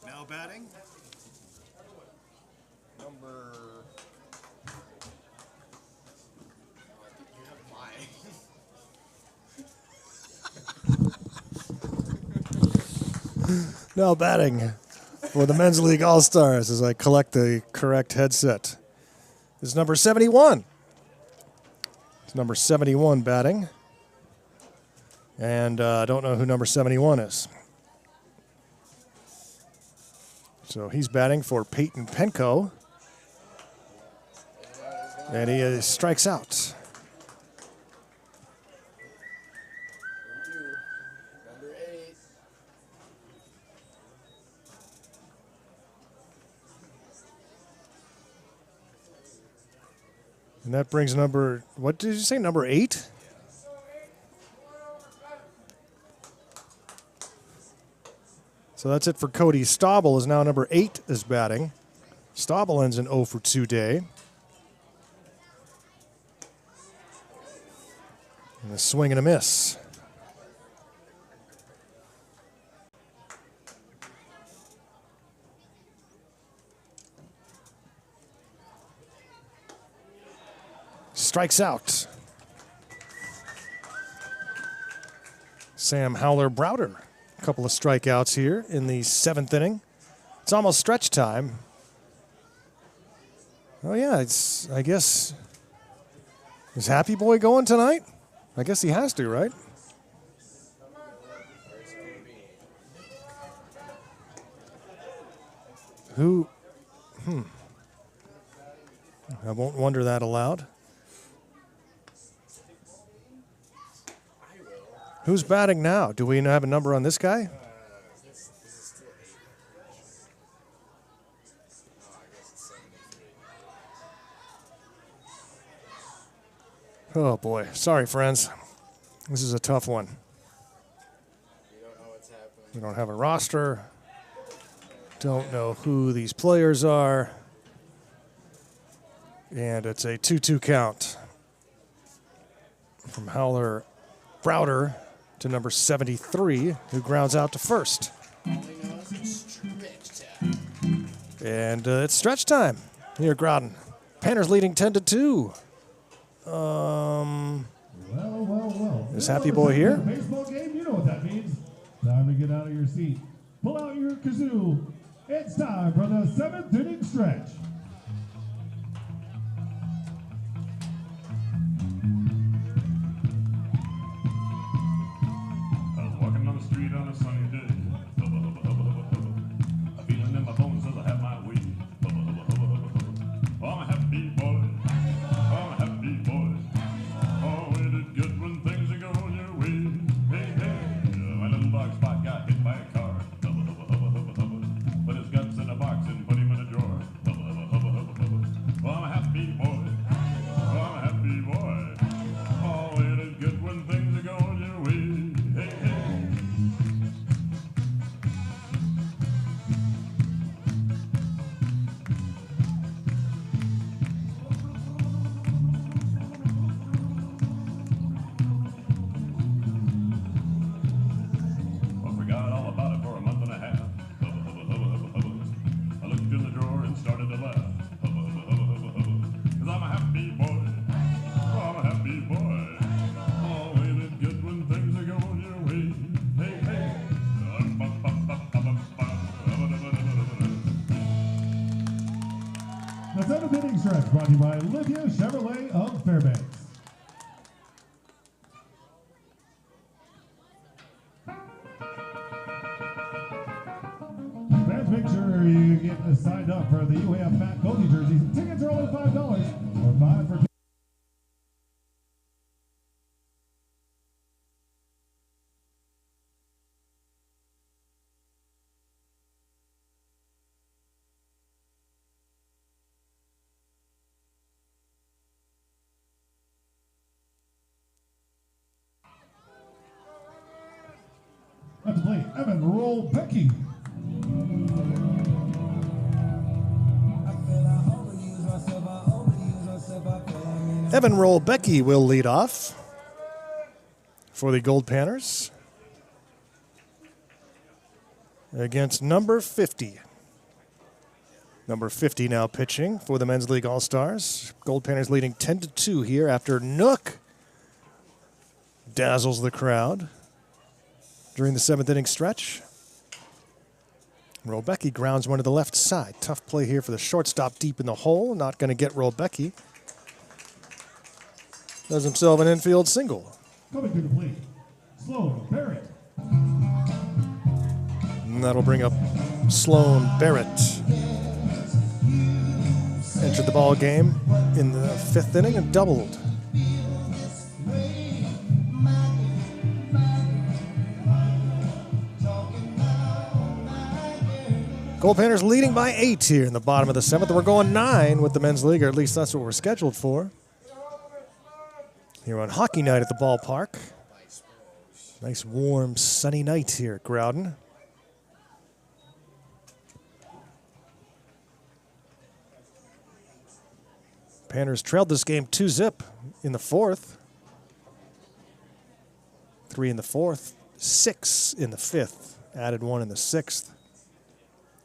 Now batting, number... Now batting for the Men's League All-Stars as I collect the correct headset is number 71. It's number 71 batting. And I don't know who number 71 is. So he's batting for Peyton Penco. And he strikes out. Number 8. And that brings number, what did you say, number 8? So that's it for Cody Staubel, is now number 8 is batting. Staubel ends an 0 for 2 day. And a swing and a miss. Strikes out. Sam Howler-Browder. A couple of strikeouts here in the 7th inning. It's almost stretch time. Oh yeah, it's, I guess, is Happy Boy going tonight? I guess he has to, right? Who? I won't wonder that aloud. Who's batting now? Do we have a number on this guy? This is still 8. Oh, I guess it's 73. Oh boy. Sorry, friends. This is a tough one. We don't know what's happening. We don't have a roster. Don't know who these players are. And it's a 2-2 count from Howler Browder to number 73, who grounds out to first. All we know is it's stretch time. And it's stretch time here at Growden. Panners leading 10-2. Well. Is Happy Boy here? Baseball game, you know what that means. Time to get out of your seat. Pull out your kazoo. It's time for the 7th inning stretch. I was walking down the street on a sunny day. Hubba, hubba, hubba, hubba, hubba. A feeling in my bones as I have my way. Hubba, hubba, hubba, hubba, hubba. Oh, I'm a happy boy. Oh, I'm a happy boy. Oh, ain't it good when things are going your way? Hey, hey. My little dog Spot got hit by a car. Hubba, hubba, hubba, hubba, hubba. Put his guts in a box and put him in a drawer. Hubba, hubba, hubba, hubba, hubba. Oh, I'm a happy boy. Oh, I'm a happy boy. Oh, ain't it good when things are going your way? Hey, hey. I forgot all about it for a month and a half. Hubba, hubba, hubba, hubba, hubba. I looked in the drawer and started to laugh. Hubba, hubba, hubba, hubba, hubba. 'Cause I'm a happy boy. Oh, I'm a happy boy. Oh, ain't it good when things are going your way? Hey, hey. The 7th inning stretch brought to you by Lithia Chevrolet of Fairbanks. Fans, make sure you get signed up for the UAF Matt Cody jerseys. Tickets are only $5 or 5 for Let's play Evan Roll Becky. Evan Rollbecky will lead off for the Goldpanners against number 50. Number 50 now pitching for the Men's League All-Stars. Goldpanners leading 10-2 here after Nook dazzles the crowd during the 7th inning stretch. Rollbecky grounds one to the left side. Tough play here for the shortstop deep in the hole. Not going to get Rollbecky. Does himself an infield single. Coming to the plate, Sloan Barrett. And that'll bring up Sloan Barrett. Entered the ball game in the 5th inning and doubled. Goldpanners leading by 8 here in the bottom of the 7th. We're going 9 with the Men's League, or at least that's what we're scheduled for. Here on hockey night at the ballpark. Nice, warm, sunny night here at Growden. Panners trailed this game 2-0 in the 4th. 3 in the 4th, 6 in the 5th. Added 1 in the 6th.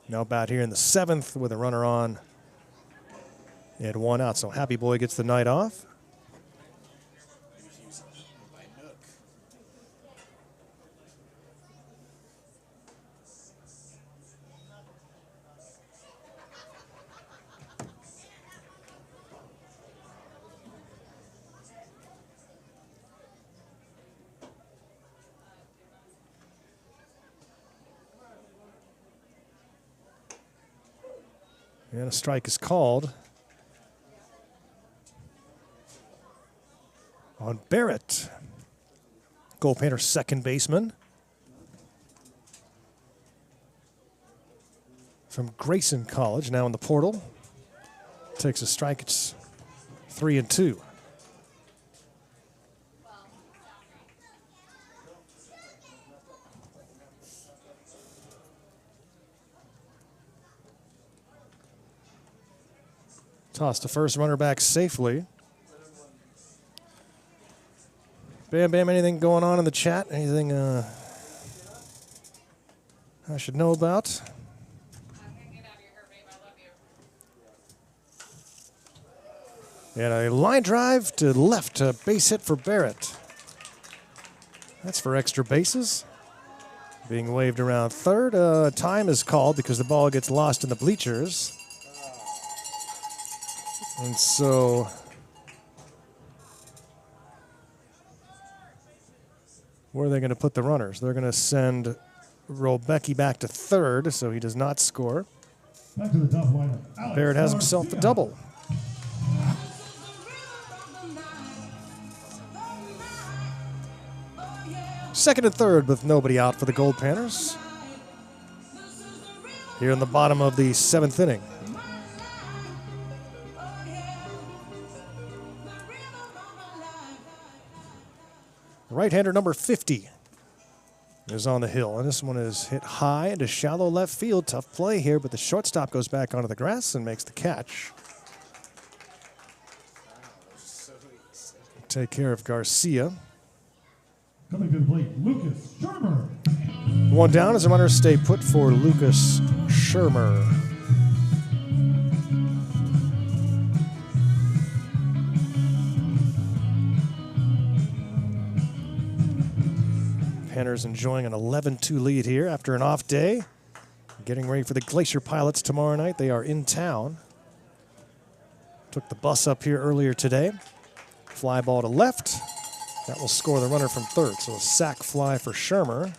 Now bat here in the 7th with a runner on and 1 out. So Happy Boy gets the night off. Maybe he was eaten by Nook. And a strike is called on Barrett. Goldpanners second baseman. From Grayson College, now in the portal. Takes a strike, it's 3-2. Toss to first, runner back safely. Bam Bam, anything going on in the chat? Anything I should know about? And a line drive to left, a base hit for Barrett. That's for extra bases. Being waved around third. Time is called because the ball gets lost in the bleachers. And so where are they going to put the runners? They're going to send Robecki back to third, so he does not score. Back to the top lineup. Alex Barrett has himself a Garcia. double. Second and third with nobody out for the Goldpanners. Here in the bottom of the seventh inning. Right-hander number 50 is on the hill, and this one is hit high into shallow left field. Tough play here, but the shortstop goes back onto the grass and makes the catch. Take care of Garcia. Coming to the plate, Lucas Shermer. One down as the runners stay put for Lucas Shermer. Panners enjoying an 11-2 lead here after an off day. Getting ready for the Glacier Pilots tomorrow night. They are in town. Took the bus up here earlier today. Fly ball to left. That will score the runner from third. So a sac fly for Shermer.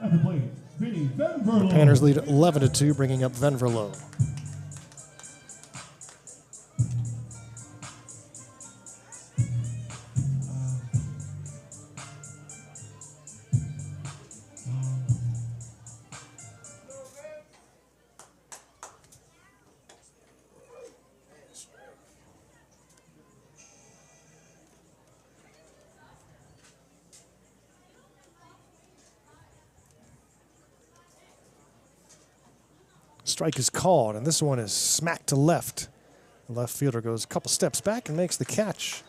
At the plate, Vinny Venverlo. Panners lead 11-2, bringing up Venverlo. Strike is called, and this one is smacked to left. The left fielder goes a couple steps back and makes the catch.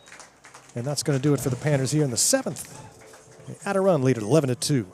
And that's going to do it for the Panners here in the seventh. They add a run, lead at 11-2.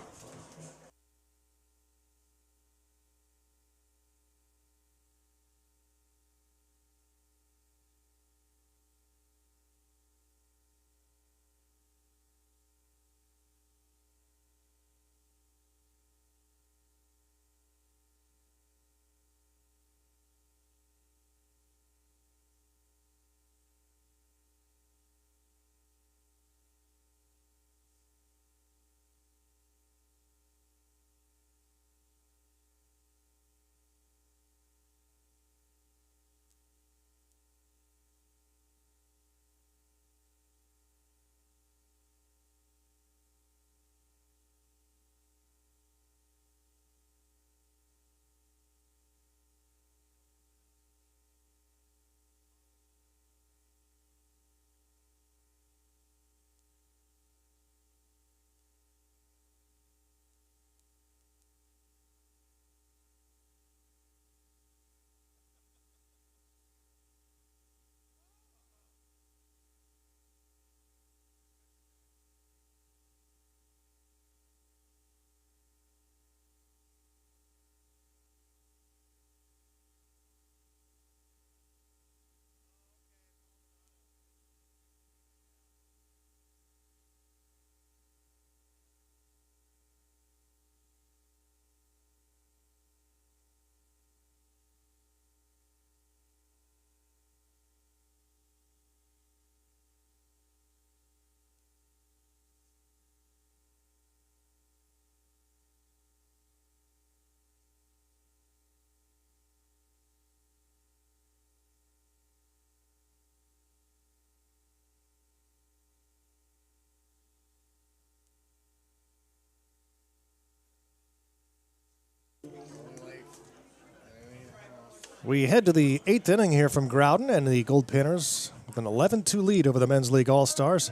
We head to the 8th inning here from Growden, and the Goldpanners with an 11-2 lead over the Men's League All-Stars.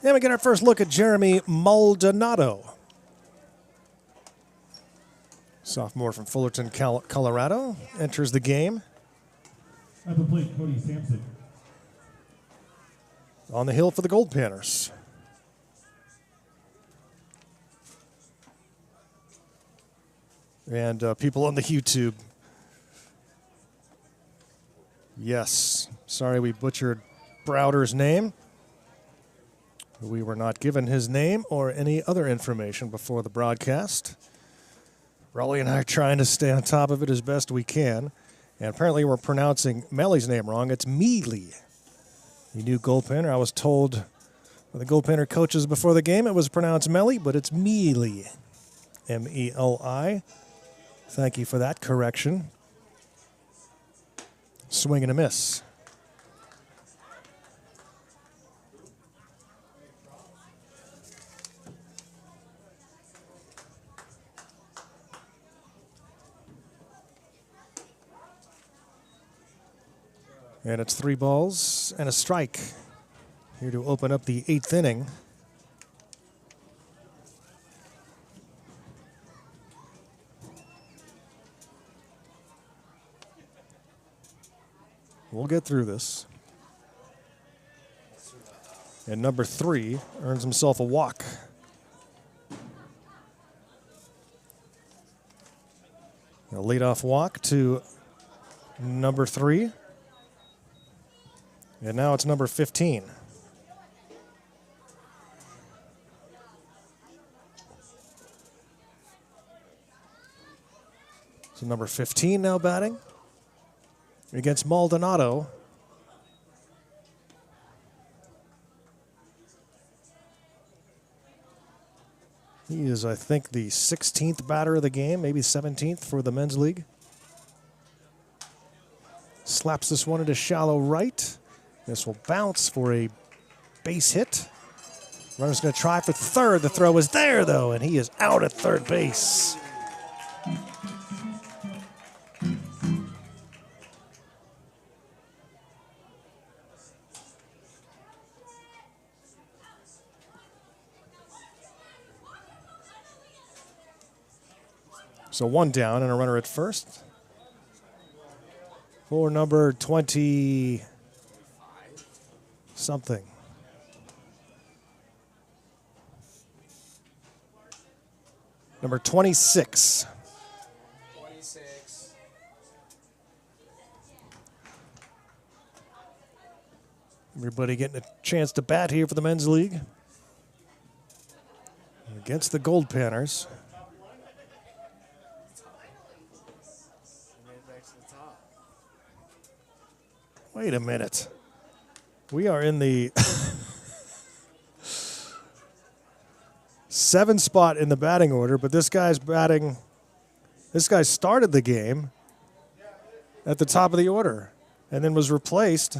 And we get our first look at Jeremy Maldonado. Sophomore from Fullerton, Colorado, enters the game. At the plate, Cody Sampson. On the hill for the Goldpanners. And people on the YouTube. Yes, sorry we butchered Browder's name. We were not given his name or any other information before the broadcast. Raleigh and I are trying to stay on top of it as best we can. And apparently we're pronouncing Melly's name wrong. It's Mealy. The new Goldpanner. I was told by the Goldpanner coaches before the game it was pronounced Melly, but it's Mealy. M-E-L-I. Thank you for that correction. Swing and a miss. And it's 3 balls and a strike here to open up the 8th inning. We'll get through this. And number 3 earns himself a walk. A leadoff walk to number 3. And now it's number 15. So number 15 now batting against Maldonado. He is, I think, the 16th batter of the game, maybe 17th for the men's league. Slaps this one into shallow right. This will bounce for a base hit. Runner's going to try for third. The throw is there, though, and he is out at third base. So 1 down and a runner at first for number 20 something. Number 26. 26. Everybody getting a chance to bat here for the men's league against the Goldpanners. Wait a minute. We are in the 7 spot in the batting order, but this guy's batting. This guy started the game at the top of the order and then was replaced.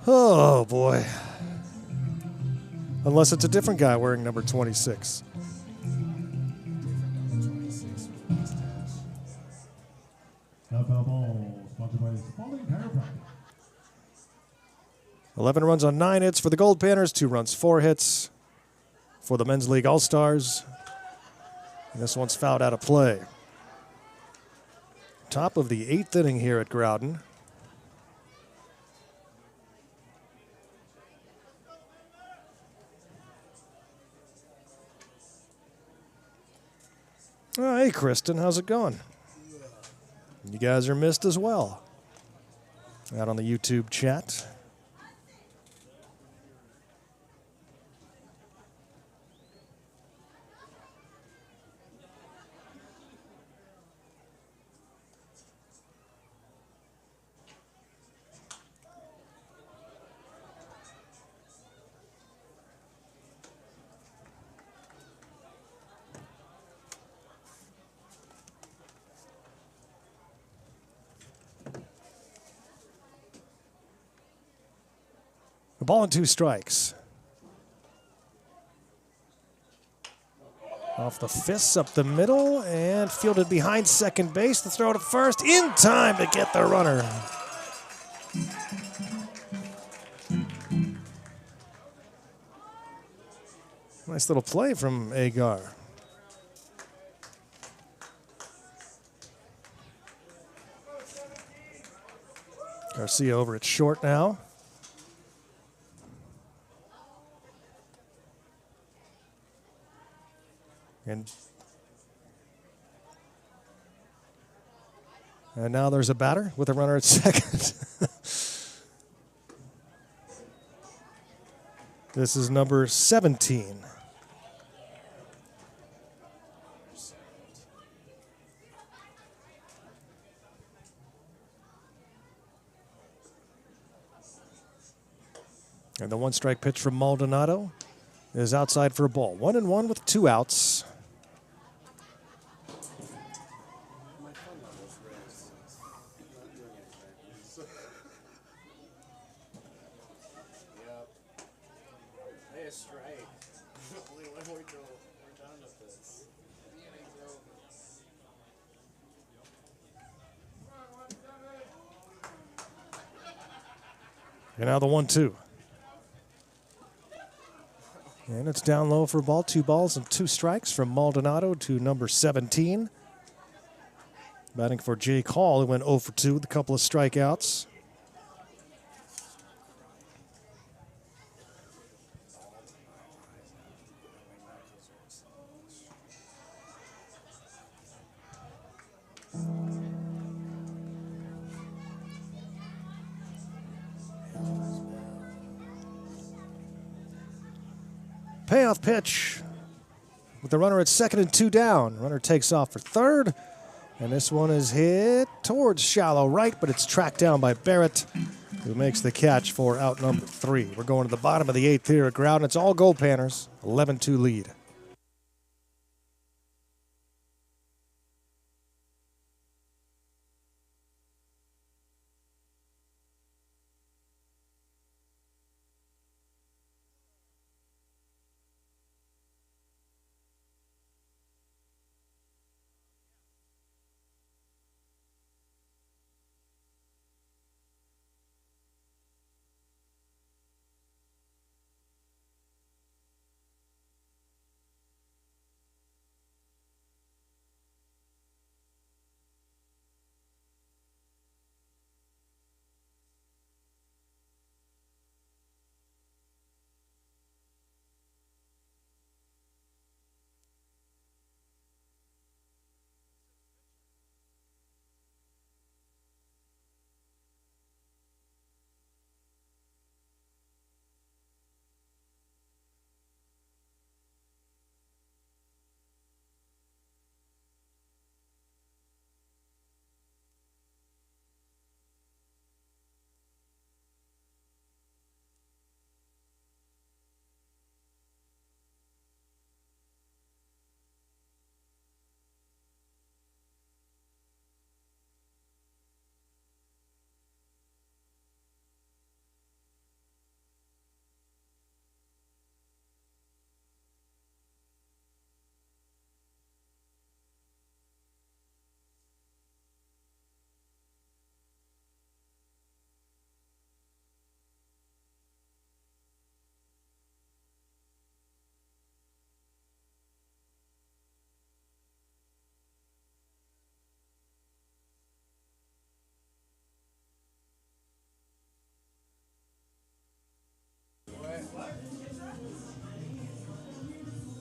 Oh, boy. Unless it's a different guy wearing number 26. Outbound ball, sponsored by Spalding Chiropractic. 11 runs on 9 hits for the Goldpanners, 2 runs, 4 hits for the Men's League All-Stars. And this one's fouled out of play. Top of the 8th inning here at Growden. Oh, hey, Kristen, how's it going? You guys are missed as well. Out on the YouTube chat. A ball and 2 strikes. Off the fists, up the middle, and fielded behind second base. The throw to first, in time to get the runner. Nice little play from Agar. Garcia over at short now. And now there's a batter with a runner at second. This is number 17. And the one-strike pitch from Maldonado is outside for a ball. 1-1 with 2 outs. Hey, a strike. Only one more goal. We're done with this. And now the 1-2. And it's down low for a ball. 2 balls and 2 strikes from Maldonado to number 17. Batting for Jake Hall, who went 0 for 2 with a couple of strikeouts. Payoff pitch with the runner at second and 2 down. Runner takes off for third, and this one is hit towards shallow right, but it's tracked down by Barrett, who makes the catch for out number 3. We're going to the bottom of the 8th here at Growden. It's all Goldpanners, 11-2 lead.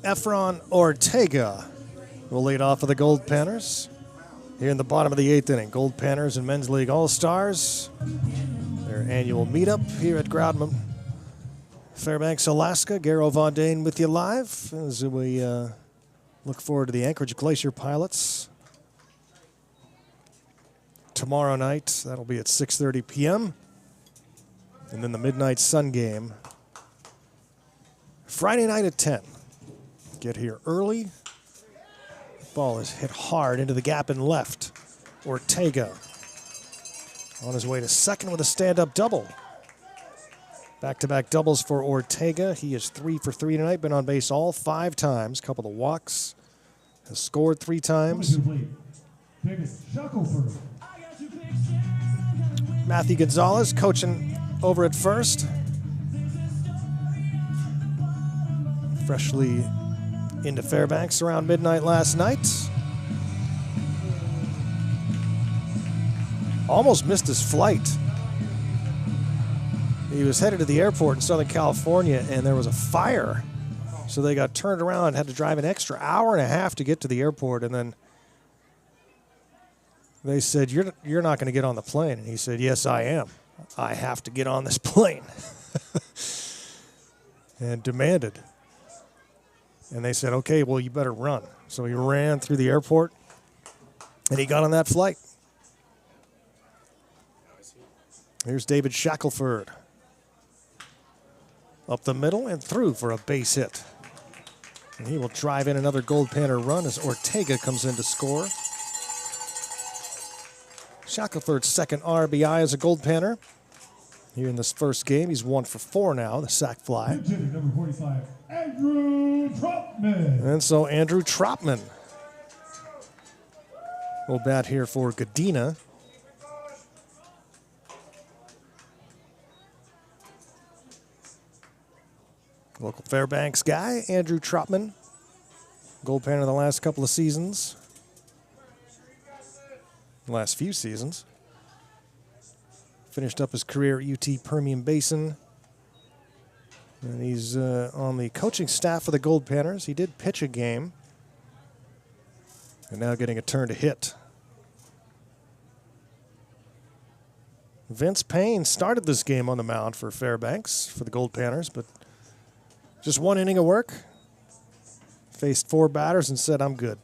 Efron Ortega will lead off for the Goldpanners here in the bottom of the 8th inning. Goldpanners and Men's League All-Stars, their annual meetup here at Growden, Fairbanks, Alaska. Garo Von Dane with you live as we look forward to the Anchorage Glacier Pilots tomorrow night. That'll be at 6:30 p.m. And then the Midnight Sun game Friday night at 10. Get here early. Ball is hit hard into the gap in left. Ortega on his way to second with a stand-up double. Back-to-back doubles for Ortega. He is 3 for 3 tonight. Been on base all 5 times. Couple of walks. has scored 3 times. David Shackelford. Matthew Gonzalez coaching over at first. Freshly into Fairbanks around midnight last night. Almost missed his flight. He was headed to the airport in Southern California and there was a fire. So they got turned around and had to drive an extra hour and a half to get to the airport, and then they said, you're not going to get on the plane. And he said, yes, I am. I have to get on this plane. And demanded. And they said, okay, well, you better run. So he ran through the airport, and he got on that flight. Here's David Shackelford. Up the middle and through for a base hit. And he will drive in another Goldpanner run as Ortega comes in to score. Shackelford's second RBI as a Goldpanner. Here in this first game, he's 1 for 4 now, the sac fly. Number 45, Andrew Trotman. And so Andrew Trotman will bat here for Godina. Local Fairbanks guy, Andrew Trotman. Goldpanner the last couple of seasons. The last few seasons. Finished up his career at UT Permian Basin. And he's on the coaching staff for the Goldpanners. He did pitch a game. And now getting a turn to hit. Vince Payne started this game on the mound for Fairbanks for the Goldpanners, but just 1 inning of work. Faced 4 batters and said, I'm good.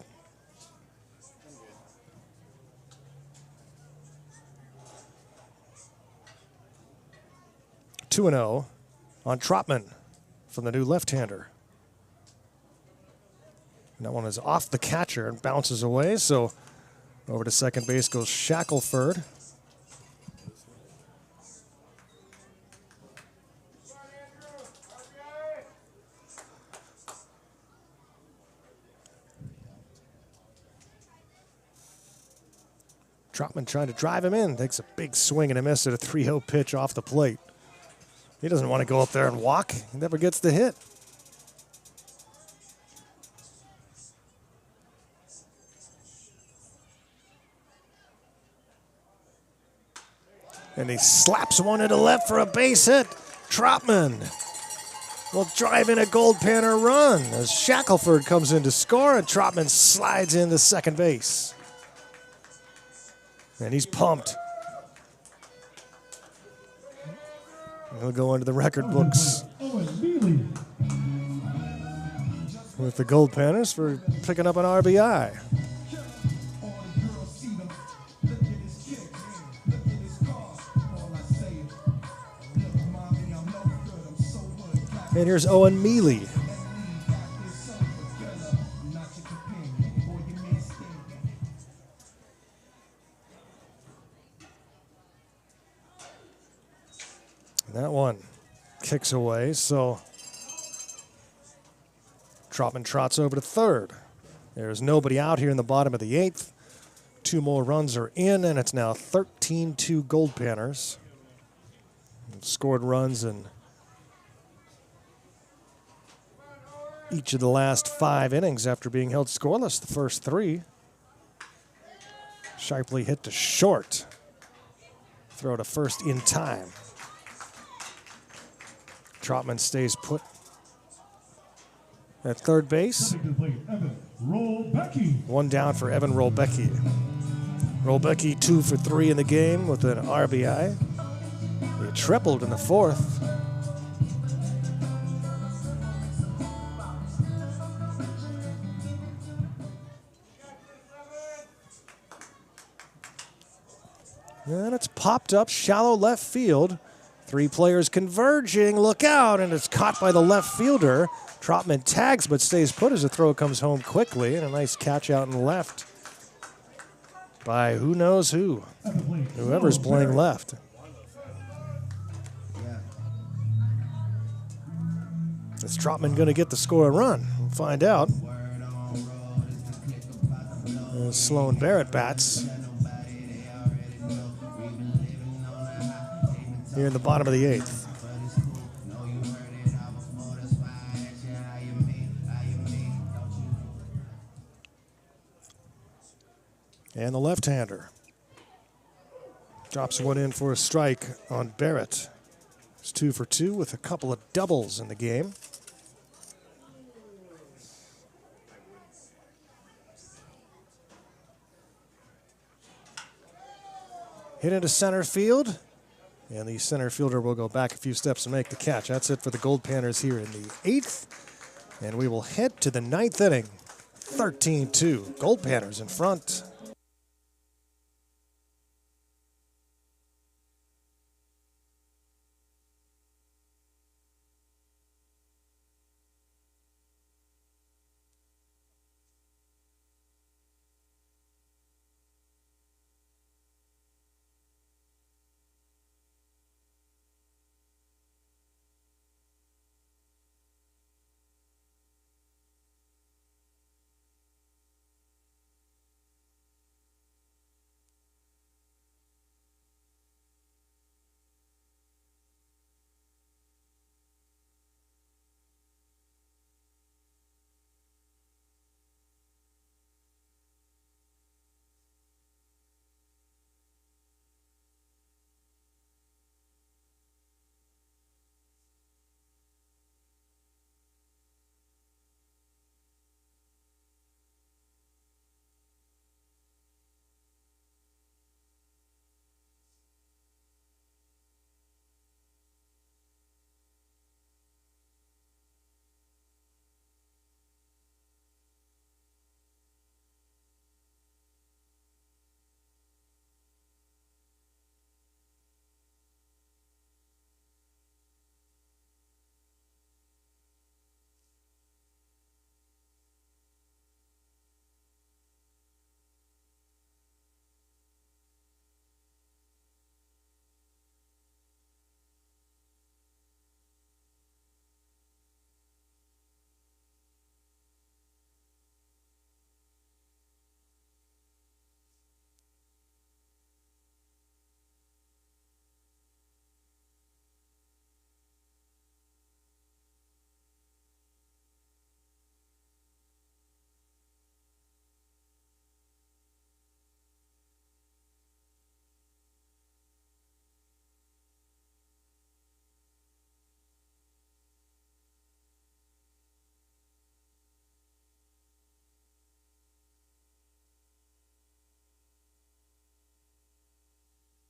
Two 2-0 on Trotman from the new left-hander. And that one is off the catcher and bounces away, so over to second base goes Shackelford. Trotman trying to drive him in. Takes a big swing and a miss at a 3-0 pitch off the plate. He doesn't want to go up there and walk. He never gets the hit. And he slaps one into left for a base hit. Trotman will drive in a Goldpanner run as Shackelford comes in to score, and Trotman slides into second base. And he's pumped. He'll go into the record books with the Goldpanners for picking up an RBI. And here's Owen Mealy. That one kicks away, so Trotman trots over to third. There's nobody out here in the bottom of the 8th. 2 more runs are in, and it's now 13-2 Goldpanners. Scored runs in each of the last 5 innings after being held scoreless the first 3. Sharply hit to short. Throw to first in time. Trotman stays put at third base. One down for Evan Rolbecki. Rolbecki 2 for 3 in the game with an RBI. He tripled in the 4th. And it's popped up shallow left field. 3 players converging, look out, and it's caught by the left fielder. Trotman tags but stays put as the throw comes home quickly, and a nice catch out in left by who knows who. Whoever's playing left. Is Trotman going to get the score and run? We'll find out. the Sloan Barrett bats. Here in the bottom of the 8th. And the left-hander drops one in for a strike on Barrett. It's 2 for 2 with a couple of doubles in the game. Hit into center field. And the center fielder will go back a few steps and make the catch. That's it for the Goldpanners here in the 8th. And we will head to the 9th inning. 13-2. Goldpanners in front.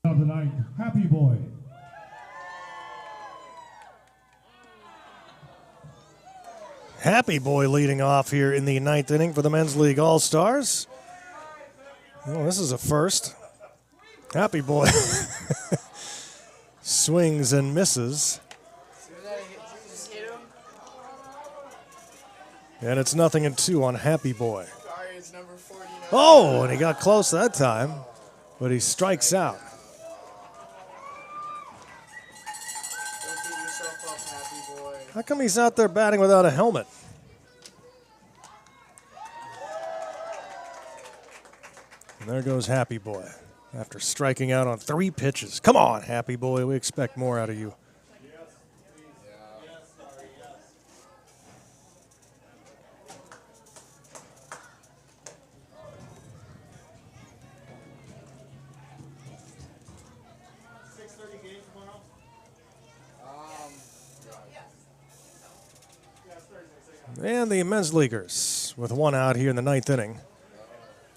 Of the 9th, Happy Boy. Happy Boy leading off here in the 9th inning for the Men's League All-Stars. Oh, this is a first. Happy Boy swings and misses. And it's 0-2 on Happy Boy. Oh, and he got close that time, but he strikes out. How come he's out there batting without a helmet? And there goes Happy Boy after striking out on 3 pitches. Come on, Happy Boy. We expect more out of you. And the men's leaguers with 1 out here in the 9th inning,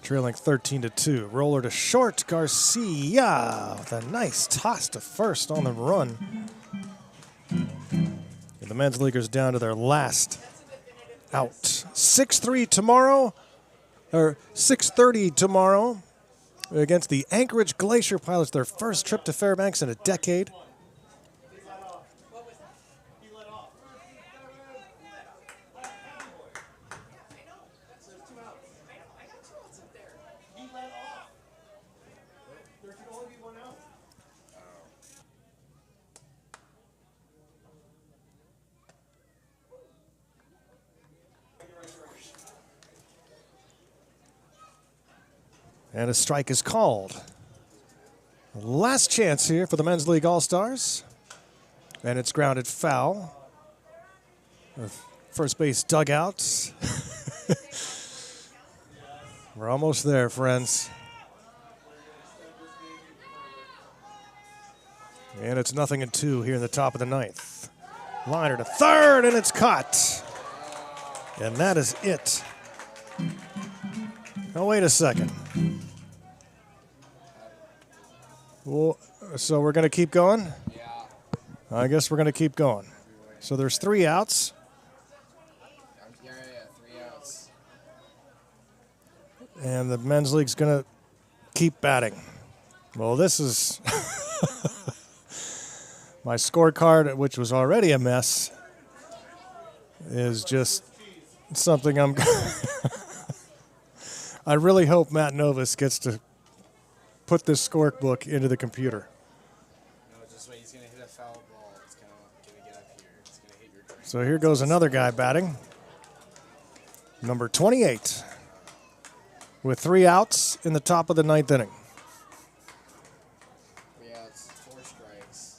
trailing 13-2. Roller to short, Garcia with a nice toss to first on the run. And the men's leaguers down to their last out. 6-3 tomorrow, or 6:30 tomorrow against the Anchorage Glacier Pilots, their first trip to Fairbanks in a decade. And a strike is called. Last chance here for the Men's League All-Stars. And it's grounded foul. First base dugout. We're almost there, friends. And it's 0-2 here in the top of the ninth. Liner to third, and it's caught. And that is it. Now, wait a second. Well, so we're going to keep going? Yeah. I guess we're going to keep going. So there's 3 outs. Yeah, 3 outs. And the Men's League's going to keep batting. Well, this is my scorecard, which was already a mess, is just something I'm I really hope Matt Novus gets to put this scorebook into the computer. No, just wait. He's going to hit a foul ball. It's going to get up here. It's going to hit your drink. So here goes another guy batting. Number 28. With 3 outs in the top of the ninth inning. 3 outs, 4 strikes.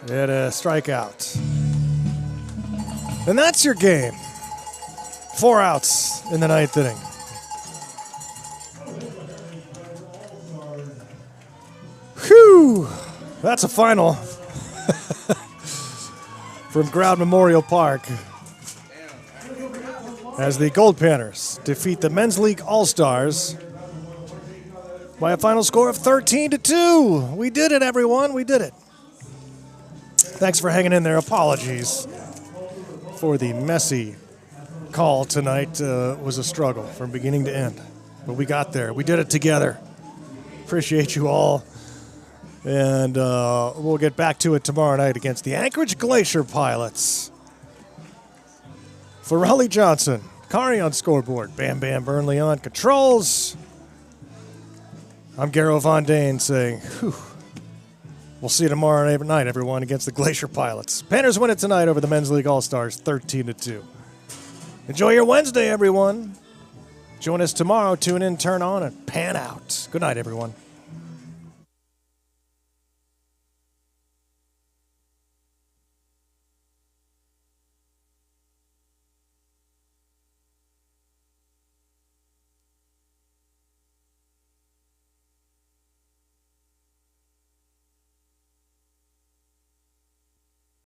And a strikeout. And that's your game. 4 outs in the ninth inning. Whew! That's a final from Growden Memorial Park as the Goldpanners defeat the Men's League All-Stars by a final score of 13-2. We did it, everyone. We did it. Thanks for hanging in there. Apologies for the messy call tonight. Was a struggle from beginning to end. But we got there. We did it together. Appreciate you all. And we'll get back to it tomorrow night against the Anchorage Glacier Pilots. For Raleigh Johnson, Kari on scoreboard, Bam Bam Burnley on controls. I'm Garrow Von Dane saying, whew. We'll see you tomorrow night, everyone, against the Glacier Pilots. Panners win it tonight over the Men's League All-Stars, 13-2. Enjoy your Wednesday, everyone. Join us tomorrow. Tune in, turn on, and pan out. Good night, everyone.